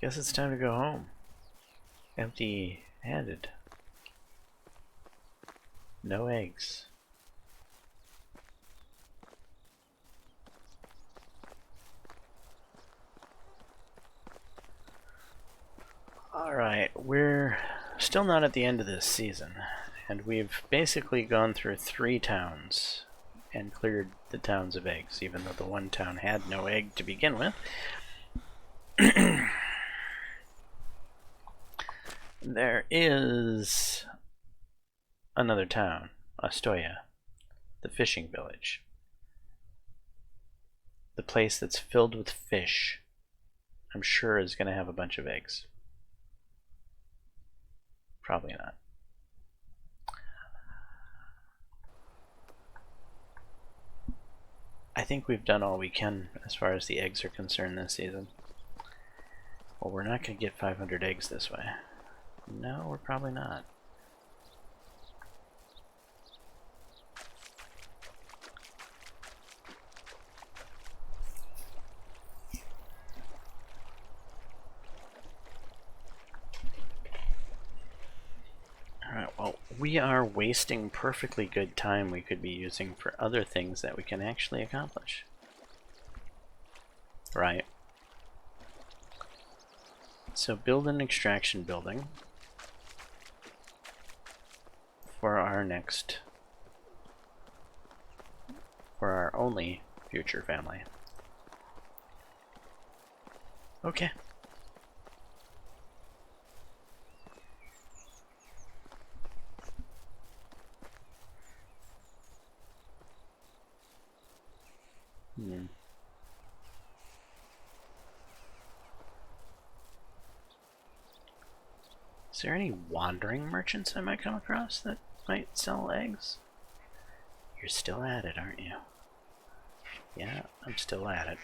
Guess it's time to go home. Empty-handed. No eggs. Alright, we're still not at the end of this season, and we've basically gone through 3 towns and cleared the towns of eggs, even though the one town had no egg to begin with. There is another town, Astoya, the fishing village. The place that's filled with fish, I'm sure is going to have a bunch of eggs. Probably not. I think we've done all we can as far as the eggs are concerned this season. Well, we're not going to get 500 eggs this way. No, we're probably not. Alright, well, we are wasting perfectly good time we could be using for other things that we can actually accomplish. Right. So build an extraction building for our next, for our only future family. Okay. Is there any wandering merchants I might come across that might sell eggs? You're still at it, aren't you? Yeah, I'm still at it.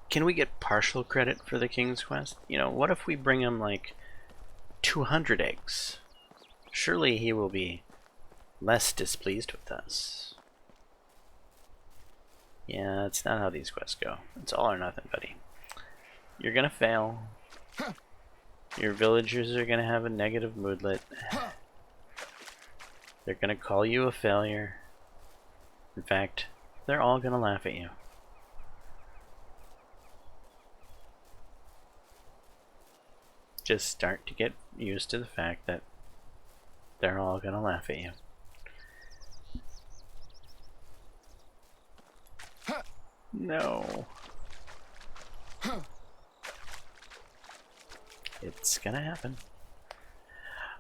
Can we get partial credit for the King's Quest? You know, what if we bring him like 200 eggs? Surely he will be less displeased with us. Yeah, it's not how these quests go. It's all or nothing, buddy. You're gonna fail. Your villagers are gonna have a negative moodlet. They're gonna call you a failure. In fact, they're all gonna laugh at you. Just start to get used to the fact that they're all gonna laugh at you. No. It's gonna happen.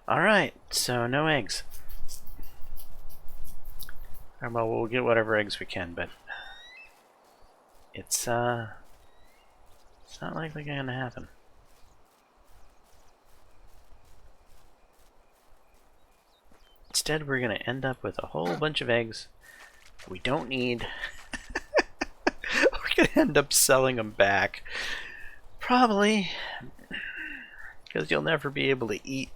Alright, so no eggs. Well, we'll get whatever eggs we can, but it's not likely gonna happen. Instead, we're going to end up with a whole bunch of eggs we don't need. We're going to end up selling them back. Probably. Because you'll never be able to eat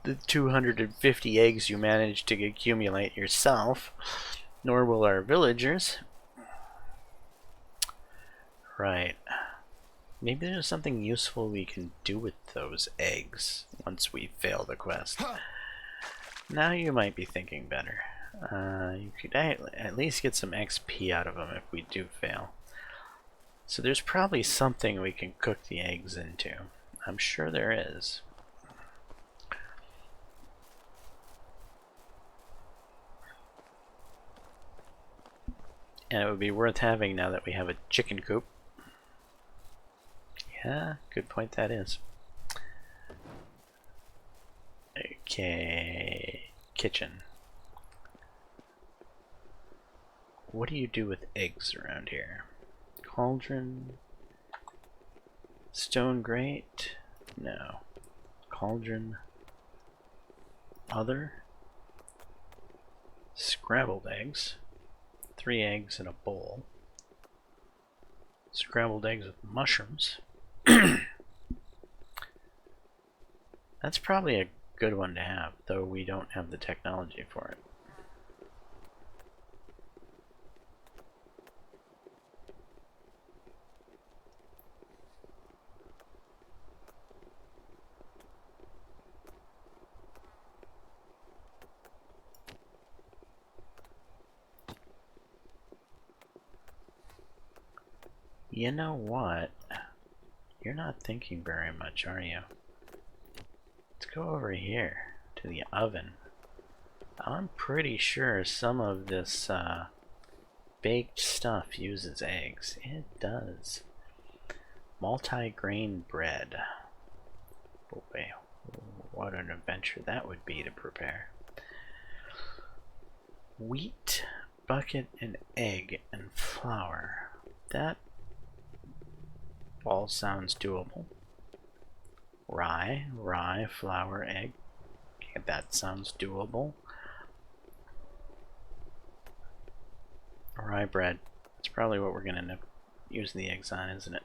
the 250 eggs you managed to accumulate yourself. Nor will our villagers. Right. Maybe there's something useful we can do with those eggs once we fail the quest. Now you might be thinking better. You could at least get some XP out of them if we do fail. So there's probably something we can cook the eggs into. I'm sure there is. And it would be worth having now that we have a chicken coop. Yeah, good point that is. Okay, kitchen. What do you do with eggs around here? Cauldron, stone grate, no. Cauldron, other, scrambled eggs, 3 eggs in a bowl, scrambled eggs with mushrooms. That's probably a good one to have, though we don't have the technology for it. You know what? You're not thinking very much, are you? Let's go over here to the oven. I'm pretty sure some of this baked stuff uses eggs. It does. Multi-grain bread. Boy, what an adventure that would be to prepare. Wheat, bucket, and egg, and flour. That all sounds doable. Rye, flour, egg. Okay, that sounds doable. Rye bread. That's probably what we're going to end up using the eggs on, isn't it?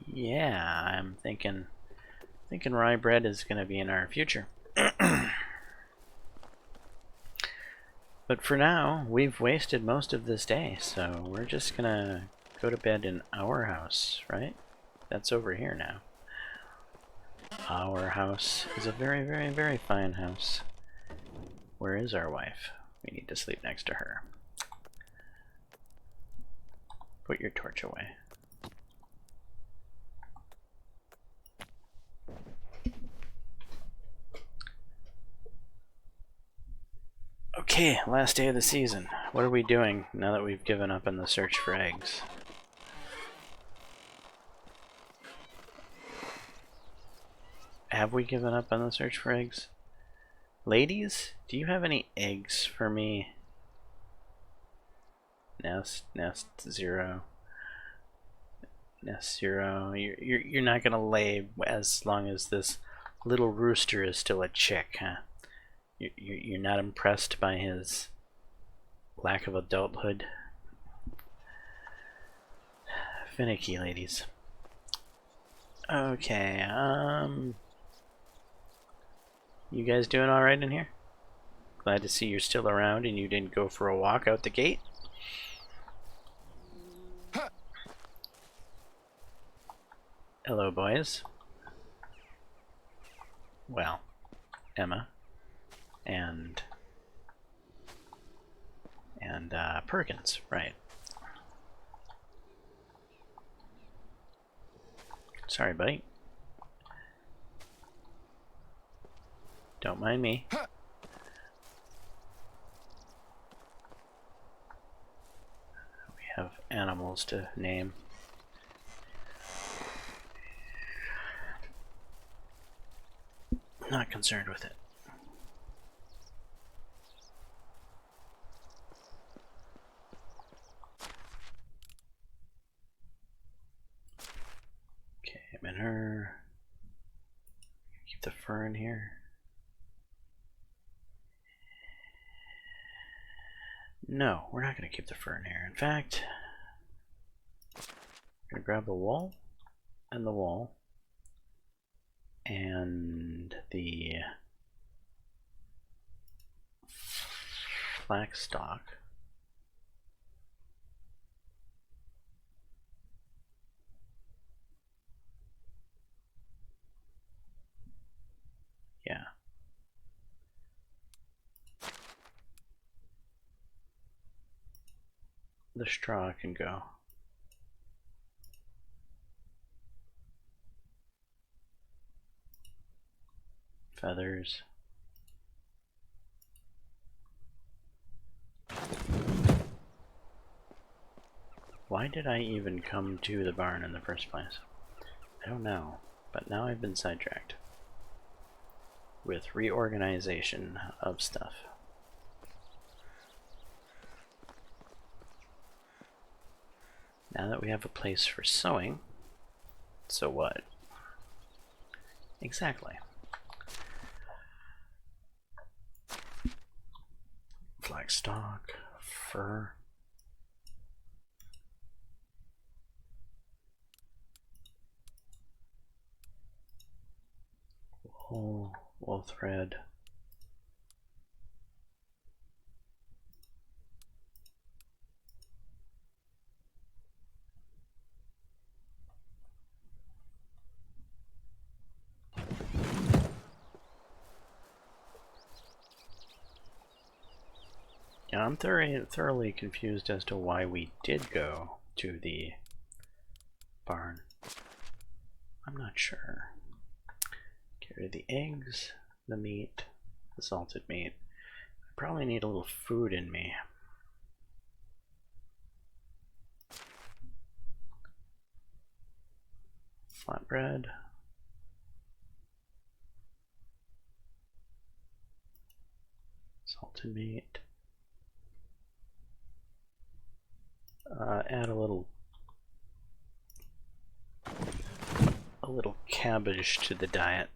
Yeah, I'm thinking rye bread is going to be in our future. But for now, we've wasted most of this day, so we're just gonna go to bed in our house, right? That's over here now. Our house is a very, very, very fine house. Where is our wife? We need to sleep next to her. Put your torch away. Okay, last day of the season. What are we doing now that we've given up on the search for eggs? Have we given up on the search for eggs? Ladies, do you have any eggs for me? Nest 0. Nest 0. You're not gonna lay as long as this little rooster is still a chick, huh? You're not impressed by his lack of adulthood? Finicky, ladies. Okay, you guys doing alright in here? Glad to see you're still around and you didn't go for a walk out the gate. Hello, boys. Well, Emma. And Perkins, right. Sorry, buddy. Don't mind me. We have animals to name. Not concerned with it. And her. Keep the fur in here. No, we're not going to keep the fur in here. In fact, I'm going to grab the wool and the wool and the flax stalk. Yeah. The straw can go. Feathers. Why did I even come to the barn in the first place? I don't know, but now I've been sidetracked with reorganization of stuff. Now that we have a place for sewing, so what? Exactly. Flax stalk, fur. wool thread. Yeah, I'm thoroughly confused as to why we did go to the barn. I'm not sure. Get rid of the eggs, the meat, the salted meat. I probably need a little food in me. Flatbread. Salted meat. Add a little cabbage to the diet.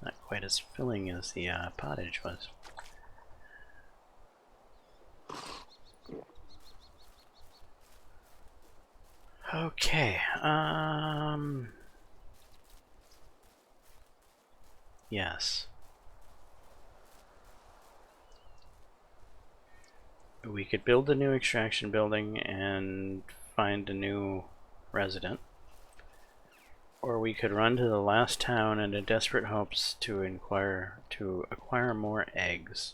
Not quite as filling as the pottage was. Okay, yes. We could build a new extraction building and find a new resident. Or we could run to the last town in a desperate hopes to acquire more eggs.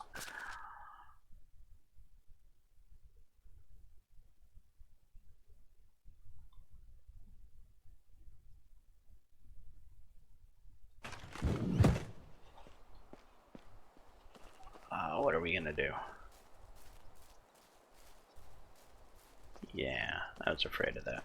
What are we gonna do? Yeah, I was afraid of that.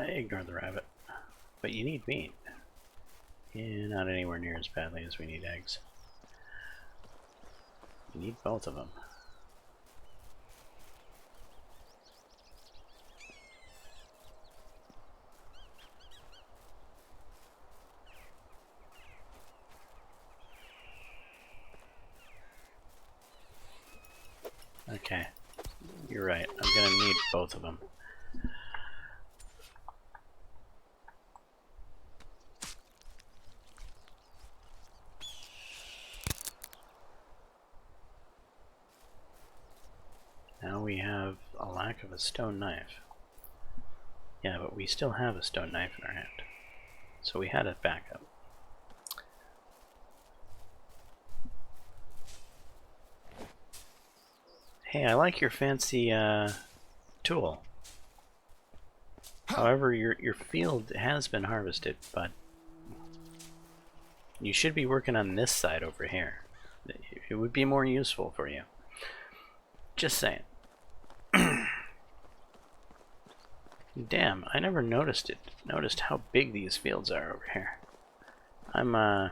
Ignore the rabbit. But you need meat. Yeah, not anywhere near as badly as we need eggs. You need both of them. Okay, you're right. I'm gonna need both of them. Now we have a lack of a stone knife. Yeah, but we still have a stone knife in our hand. So we had a backup. Hey, I like your fancy tool. However, your field has been harvested, but you should be working on this side over here. It would be more useful for you. Just saying. Damn, I never noticed how big these fields are over here. I'm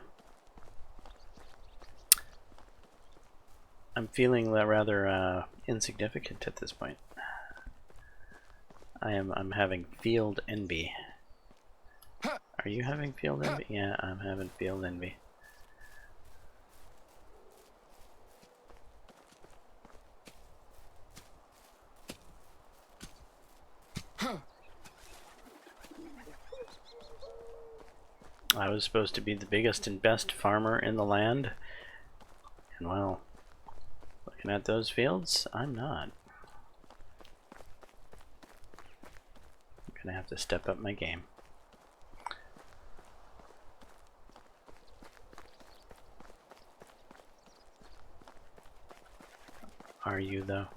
feeling rather insignificant at this point. I'm having field envy. Are you having field envy? Yeah, I'm having field envy. I was supposed to be the biggest and best farmer in the land, and well, looking at those fields, I'm not. I'm gonna have to step up my game. Are you, though?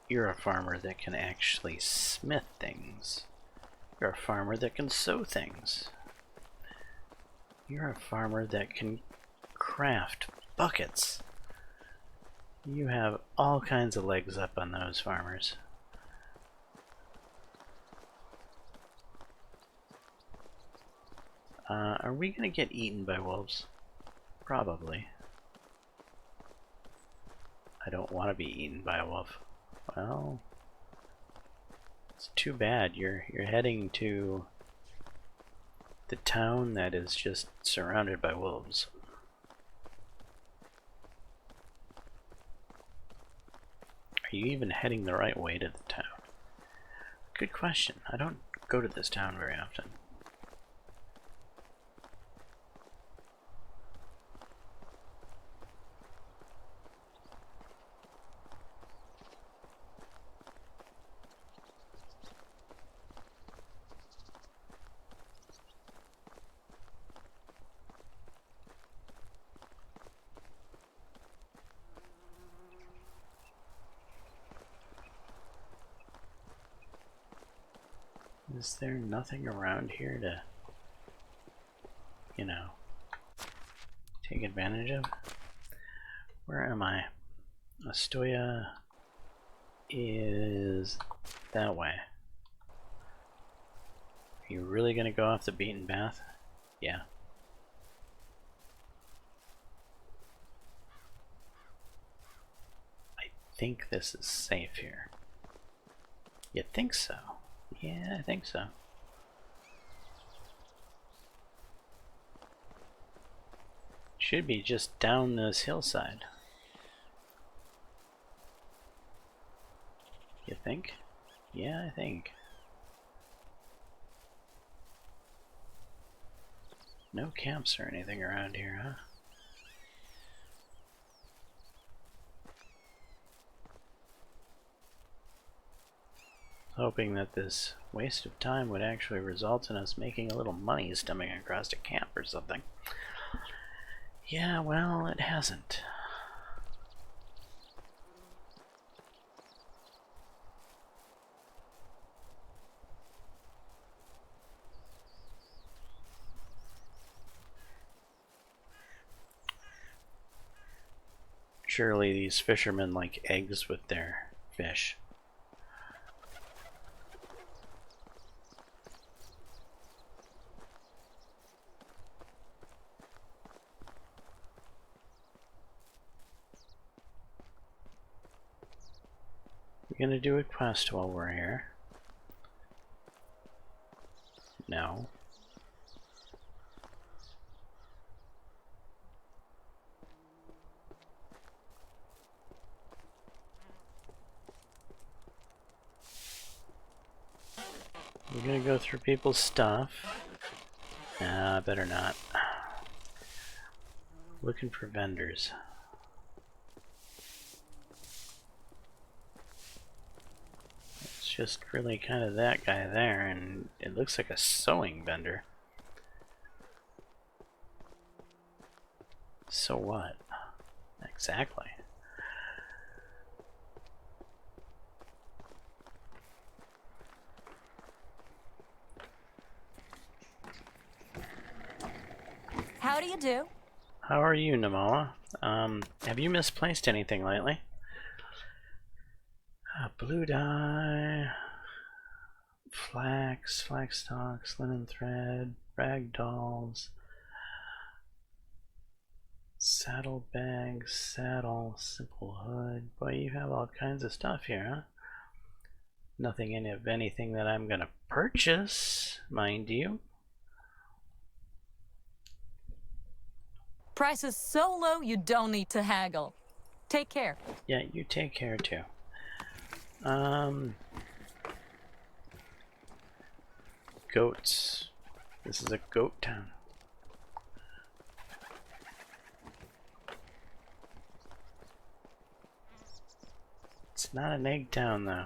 You're a farmer that can actually smith things. You're a farmer that can sew things. You're a farmer that can craft buckets. You have all kinds of legs up on those farmers. Are we gonna get eaten by wolves? Probably. I don't want to be eaten by a wolf. Well, it's too bad. You're heading to the town that is just surrounded by wolves. Are you even heading the right way to the town? Good question. I don't go to this town very often. Is there nothing around here to, you know, take advantage of? Where am I? Astoya is that way. Are you really gonna go off the beaten path? Yeah. I think this is safe here. You think so? Yeah, I think so. Should be just down this hillside. You think? Yeah, I think. No camps or anything around here, huh? Hoping that this waste of time would actually result in us making a little money stumbling across a camp or something. Yeah, well, it hasn't. Surely these fishermen like eggs with their fish. We're gonna do a quest while we're here. No. We're gonna go through people's stuff. Nah, better not. Looking for vendors. It's just really kind of that guy there, and it looks like a sewing vendor. So what? Exactly. How do you do? How are you, Namoa? Have you misplaced anything lately? Blue dye, flax stalks, linen thread, rag dolls, saddle bags, saddle, simple hood. Boy, you have all kinds of stuff here, huh? Nothing in of anything that I'm gonna purchase, mind you. Price is so low you don't need to haggle. Take care. Yeah, you take care too. Goats. This is a goat town. It's not an egg town though.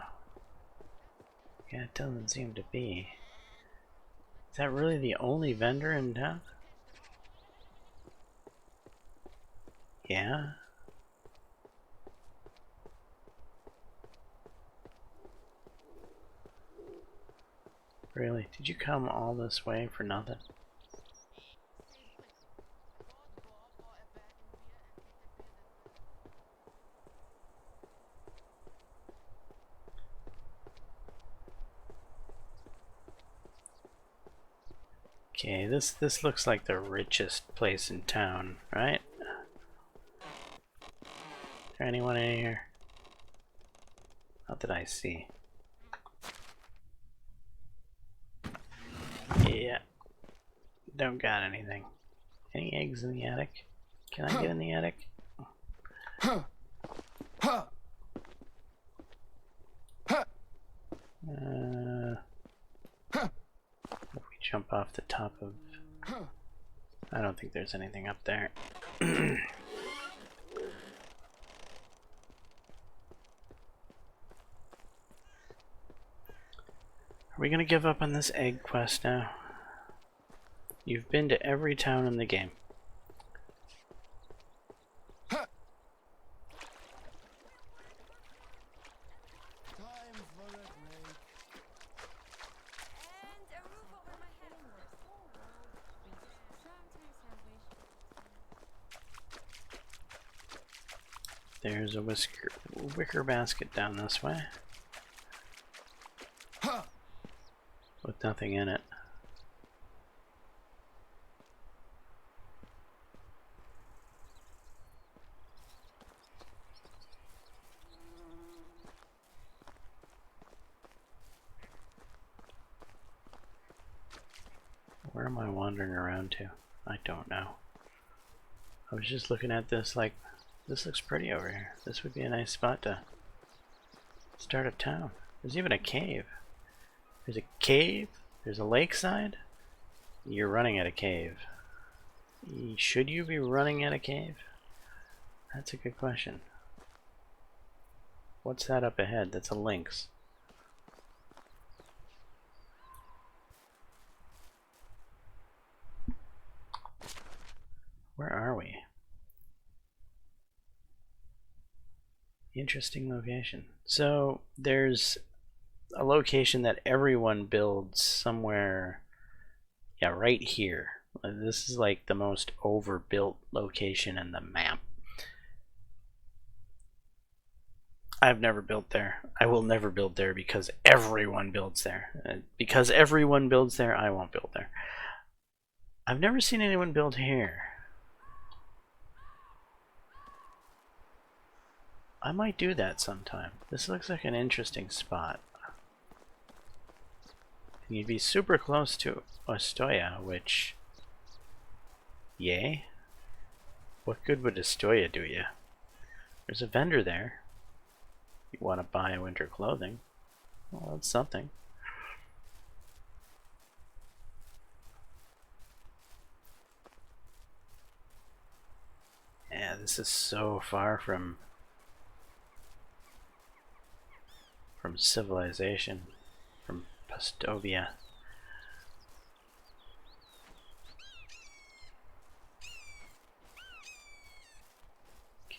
Yeah, it doesn't seem to be. Is that really the only vendor in town? Yeah. Really? Did you come all this way for nothing? Okay, this looks like the richest place in town, right? Is there anyone in here? Not that I see. Yeah. Don't got anything. Any eggs in the attic? Can I get in the attic? If we jump off the top of... I don't think there's anything up there. Are we gonna give up on this egg quest now? You've been to every town in the game. And a roof over my head. There's a wicker basket down this way. With nothing in it. Where am I wandering around to? I don't know. I was just looking at this like, this looks pretty over here. This would be a nice spot to start a town. There's even a cave. There's a cave. There's a lakeside. You're running at a cave. Should you be running at a cave? That's a good question. What's that up ahead? That's a lynx. Where are we? Interesting location. So there's a location that everyone builds somewhere, yeah, right here. This is like the most overbuilt location in the map. I've never built there. I will never build there because everyone builds there. Because everyone builds there, I won't build there. I've never seen anyone build here. I might do that sometime. This looks like an interesting spot. And you'd be super close to Ostoya, which... Yay? What good would Ostoya do you? There's a vendor there. You want to buy winter clothing. Well, that's something. Yeah, this is so far from civilization, from Pastovia.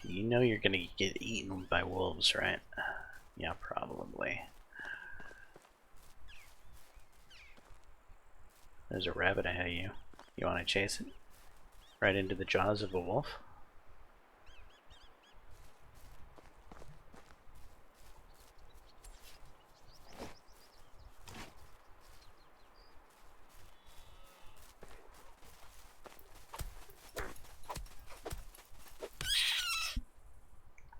You know you're gonna get eaten by wolves, right? Yeah, probably. There's a rabbit ahead of you. You want to chase it? Right into the jaws of a wolf?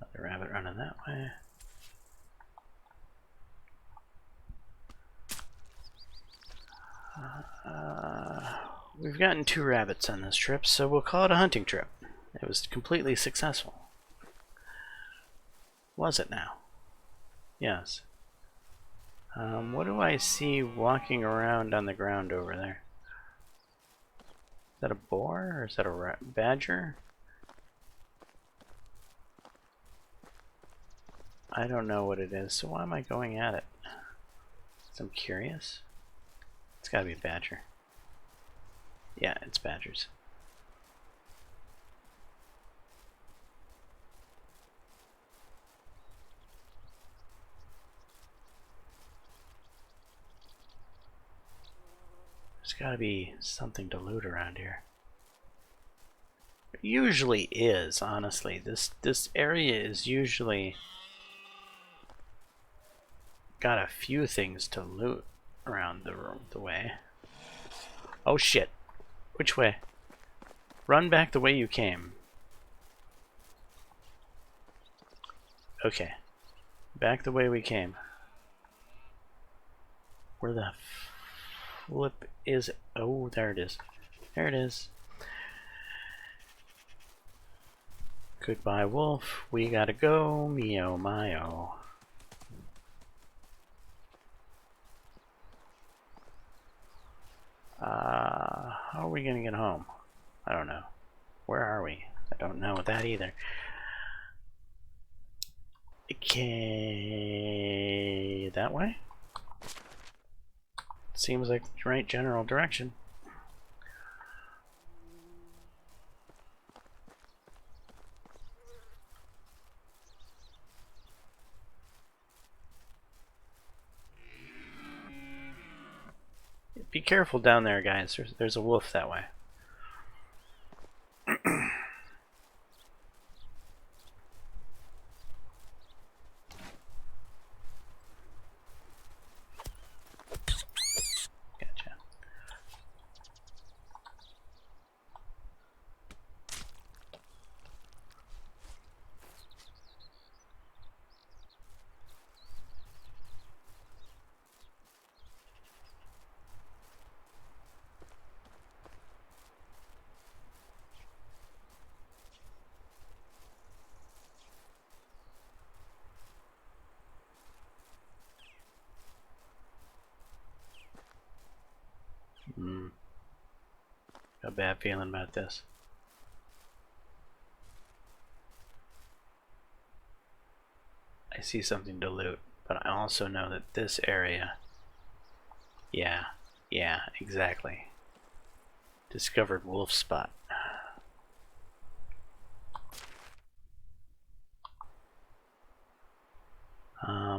Another rabbit running that way. We've gotten 2 rabbits on this trip, so we'll call it a hunting trip. It was completely successful. Was it now? Yes. What do I see walking around on the ground over there? Is that a boar or is that a badger? I don't know what it is, so why am I going at it? 'Cause I'm curious. It's gotta be a badger. Yeah, it's badgers. There's gotta be something to loot around here. It usually is, honestly. This area is usually got a few things to loot around the way. Oh shit. Which way? Run back the way you came. Okay. Back the way we came. Where the flip is it? Oh, there it is. There it is. Goodbye, wolf. We gotta go. Me-oh, my-oh. How are we gonna get home? I don't know. Where are we? I don't know that either. Okay, that way? Seems like the right general direction. Be careful down there, guys. There's a wolf that way. Gotcha. Got a bad feeling about this. I see something to loot, but I also know that this area... Yeah, exactly. Discovered wolf spot. I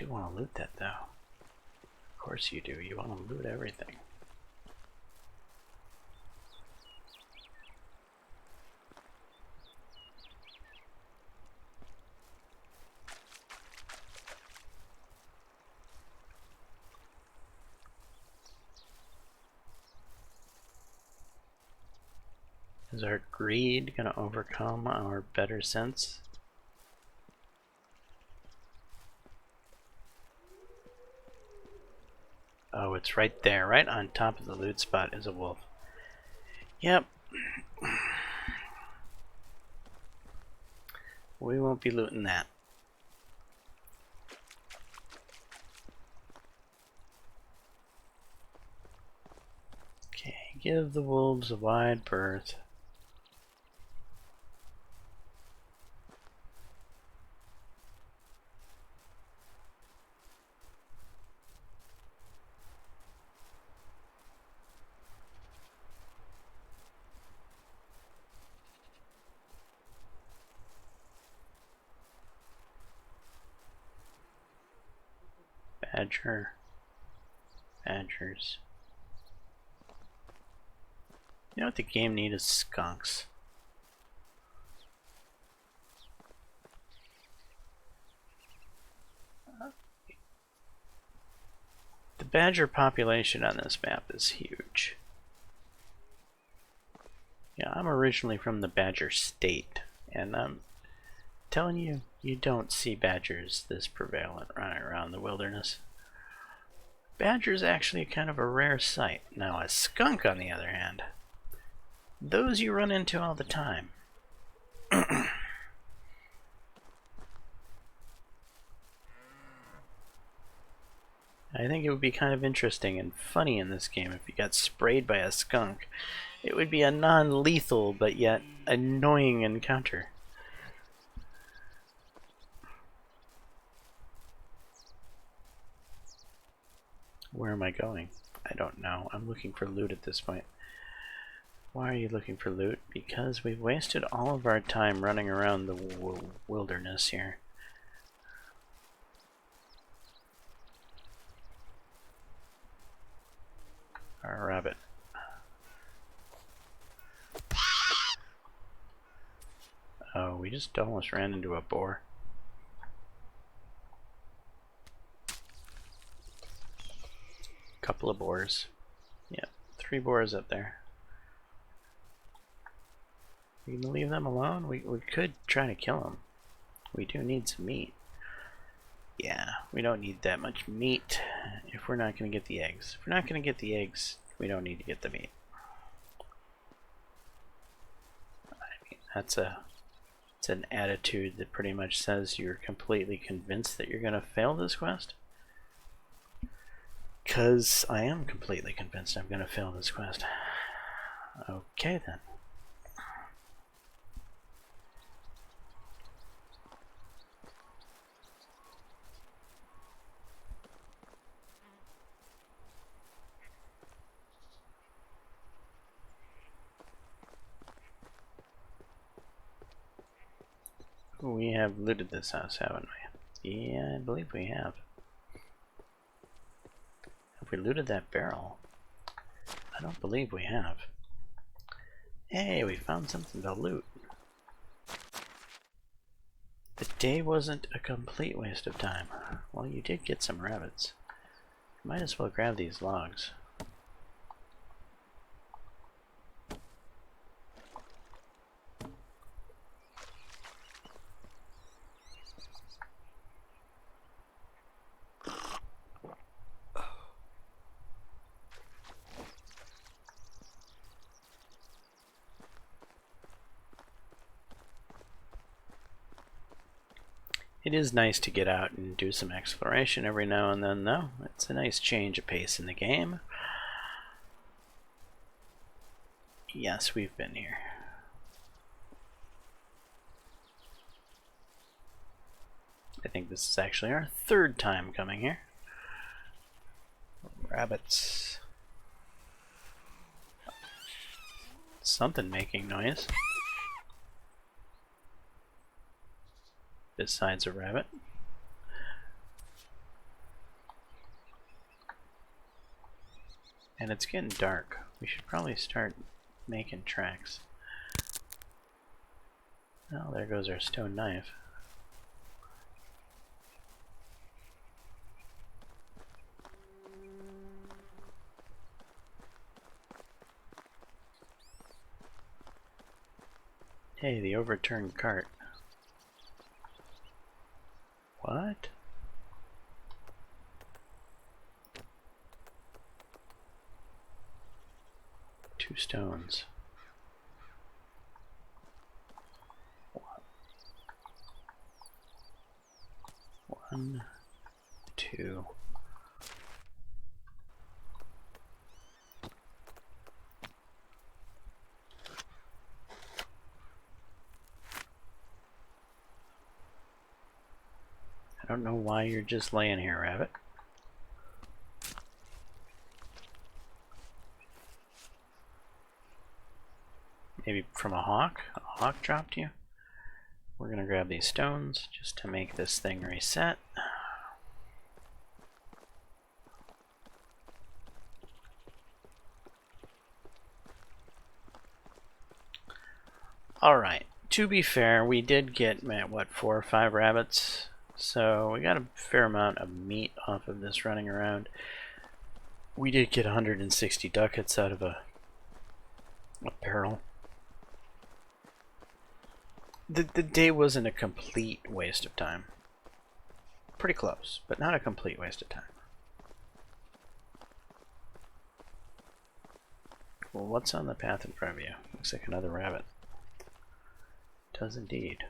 do want to loot that though. Of course you do. You want to loot everything. Is our greed gonna overcome our better sense? Oh, it's right there, right on top of the loot spot is a wolf. Yep. We won't be looting that. Okay, give the wolves a wide berth. Badgers. You know what the game needs is skunks. The badger population on this map is huge. Yeah, I'm originally from the Badger State, and I'm telling you, you don't see badgers this prevalent running around the wilderness. Badger's actually kind of a rare sight. Now, a skunk, on the other hand, those you run into all the time. I think it would be kind of interesting and funny in this game if you got sprayed by a skunk. It would be a non-lethal but yet annoying encounter. Where am I going? I don't know. I'm looking for loot at this point. Why are you looking for loot? Because we've wasted all of our time running around the wilderness here. Our rabbit. we just almost ran into a boar. Couple of boars. Yeah, 3 boars up there. We can leave them alone. We could try to kill them. We do need some meat. Yeah, we don't need that much meat if we're not going to get the eggs. If we're not going to get the eggs, we don't need to get the meat. I mean, it's an attitude that pretty much says you're completely convinced that you're going to fail this quest. Because I am completely convinced I'm going to fail this quest. Okay then. We have looted this house, haven't we? Yeah, I believe we have. Have we looted that barrel? I don't believe we have. Hey, we found something to loot. The day wasn't a complete waste of time. Well, you did get some rabbits. Might as well grab these logs. It is nice to get out and do some exploration every now and then, though. It's a nice change of pace in the game. Yes, we've been here. I think this is actually our 3rd time coming here. Rabbits. Something making noise. Besides a rabbit. And it's getting dark. We should probably start making tracks. Oh, there goes our stone knife. Hey, the overturned cart. What? Two stones. One, two. I don't know why you're just laying here, rabbit. Maybe from a hawk? A hawk dropped you? We're gonna grab these stones just to make this thing reset. Alright, to be fair, we did get, what, 4 or 5 rabbits? So we got a fair amount of meat off of this running around. We did get 160 ducats out of a barrel. The day wasn't a complete waste of time. Pretty close, but not a complete waste of time. Well, what's on the path in front of you? Looks like another rabbit. It does indeed.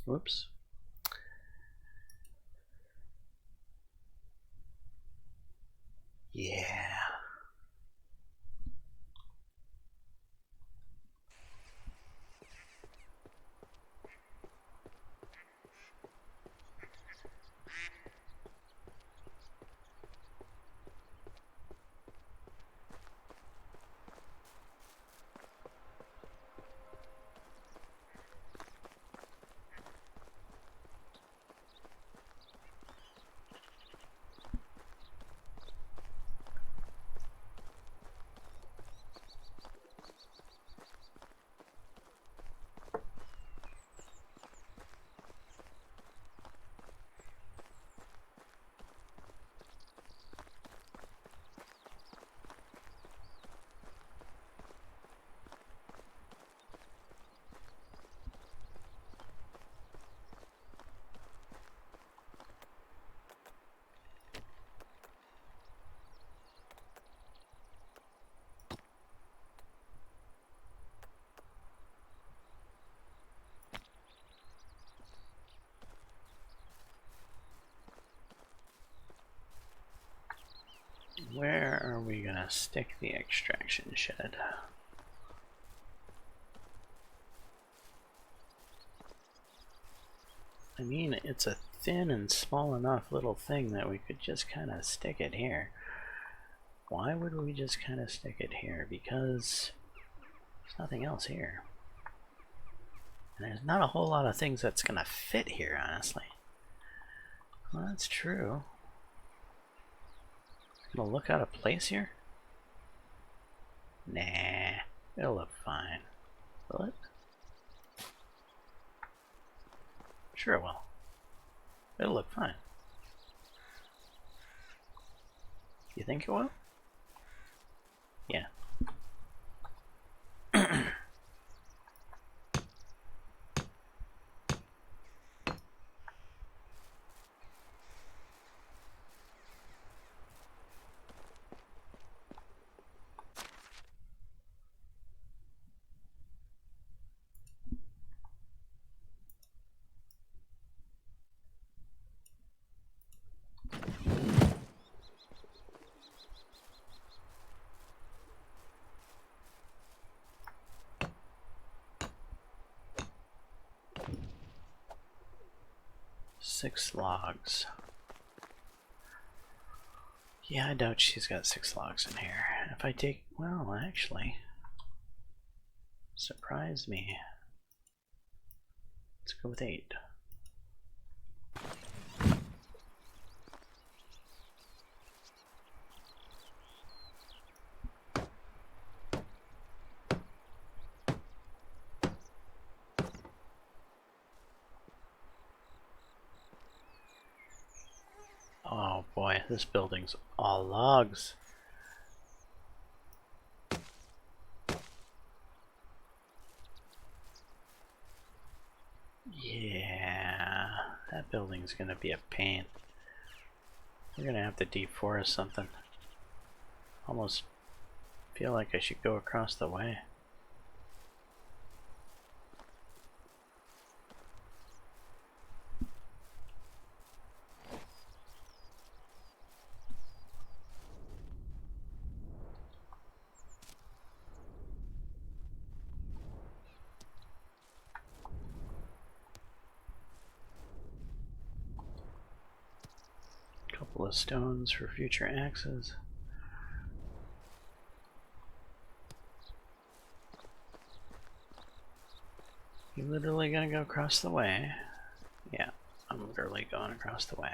Whoops. Yeah. Where are we gonna stick the extraction shed? I mean, it's a thin and small enough little thing that we could just kind of stick it here. Why would we just kind of stick it here? Because there's nothing else here. And there's not a whole lot of things that's gonna fit here, honestly. Well, that's true. Gonna look out of place here? Nah, it'll look fine. Will it? Sure it will. It'll look fine. You think it will? Yeah. 6 logs. Yeah, I doubt she's got 6 logs in here. If I take, well, actually, surprise me. Let's go with 8. Oh boy, this building's all logs. Yeah, that building's gonna be a pain. We're gonna have to deforest something. Almost feel like I should go across the way. Couple of stones for future axes. You literally gonna go across the way? Yeah, I'm literally going across the way.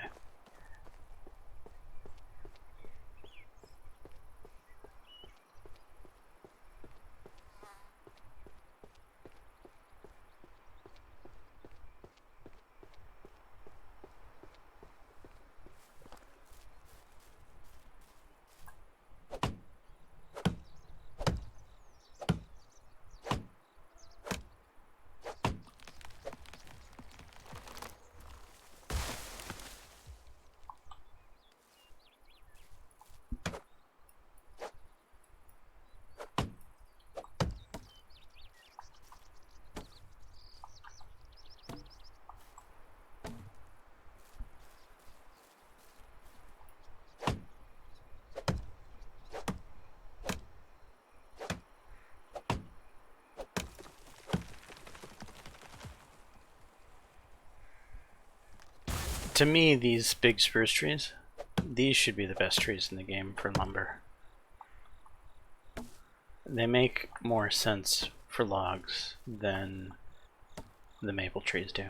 To me, these big spruce trees, these should be the best trees in the game for lumber. They make more sense for logs than the maple trees do.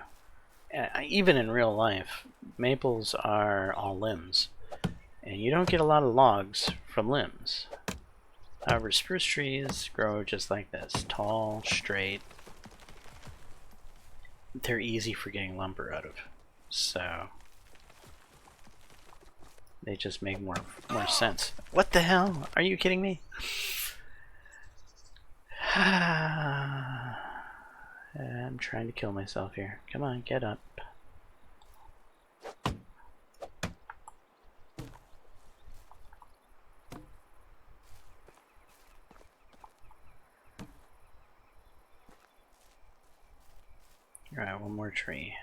Even in real life, maples are all limbs, and you don't get a lot of logs from limbs. However, spruce trees grow just like this, tall, straight. They're easy for getting lumber out of, so they just make more sense. What the hell? Are you kidding me? I'm trying to kill myself here. Come on, get up. Alright, one more tree.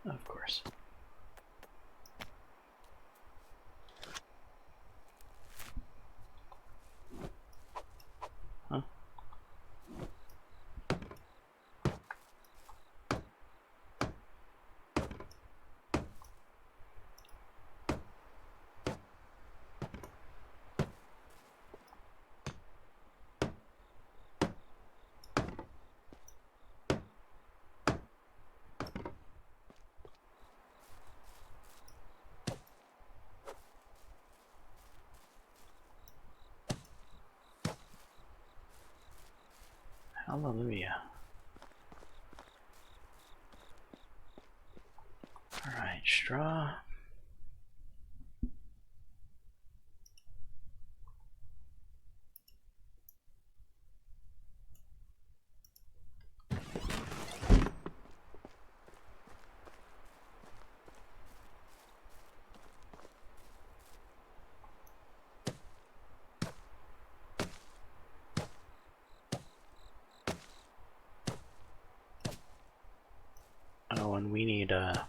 Of course. Huh? Hallelujah. Alright, straw. Oh, and we need a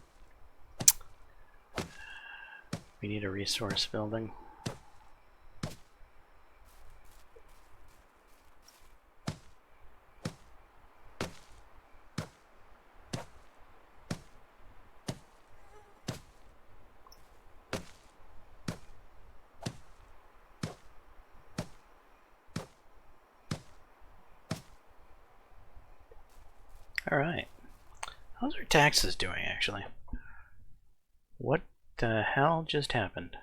resource building. All right. How's our taxes doing, actually? What the hell just happened?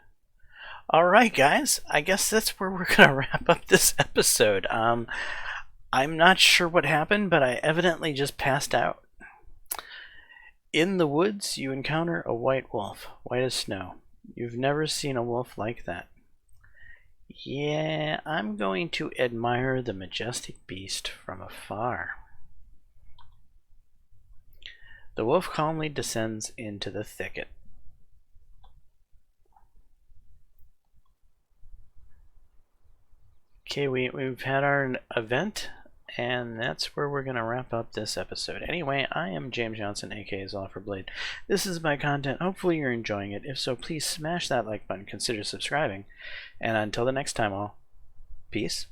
Alright guys, I guess that's where we're gonna wrap up this episode. I'm not sure what happened, but I evidently just passed out. In the woods, you encounter a white wolf, white as snow. You've never seen a wolf like that. Yeah, I'm going to admire the majestic beast from afar. The wolf calmly descends into the thicket. Okay, we've had our event, and that's where we're going to wrap up this episode. Anyway, I am James Johnson, aka Zolferblade. This is my content. Hopefully you're enjoying it. If so, please smash that like button, consider subscribing, and until the next time, all, peace.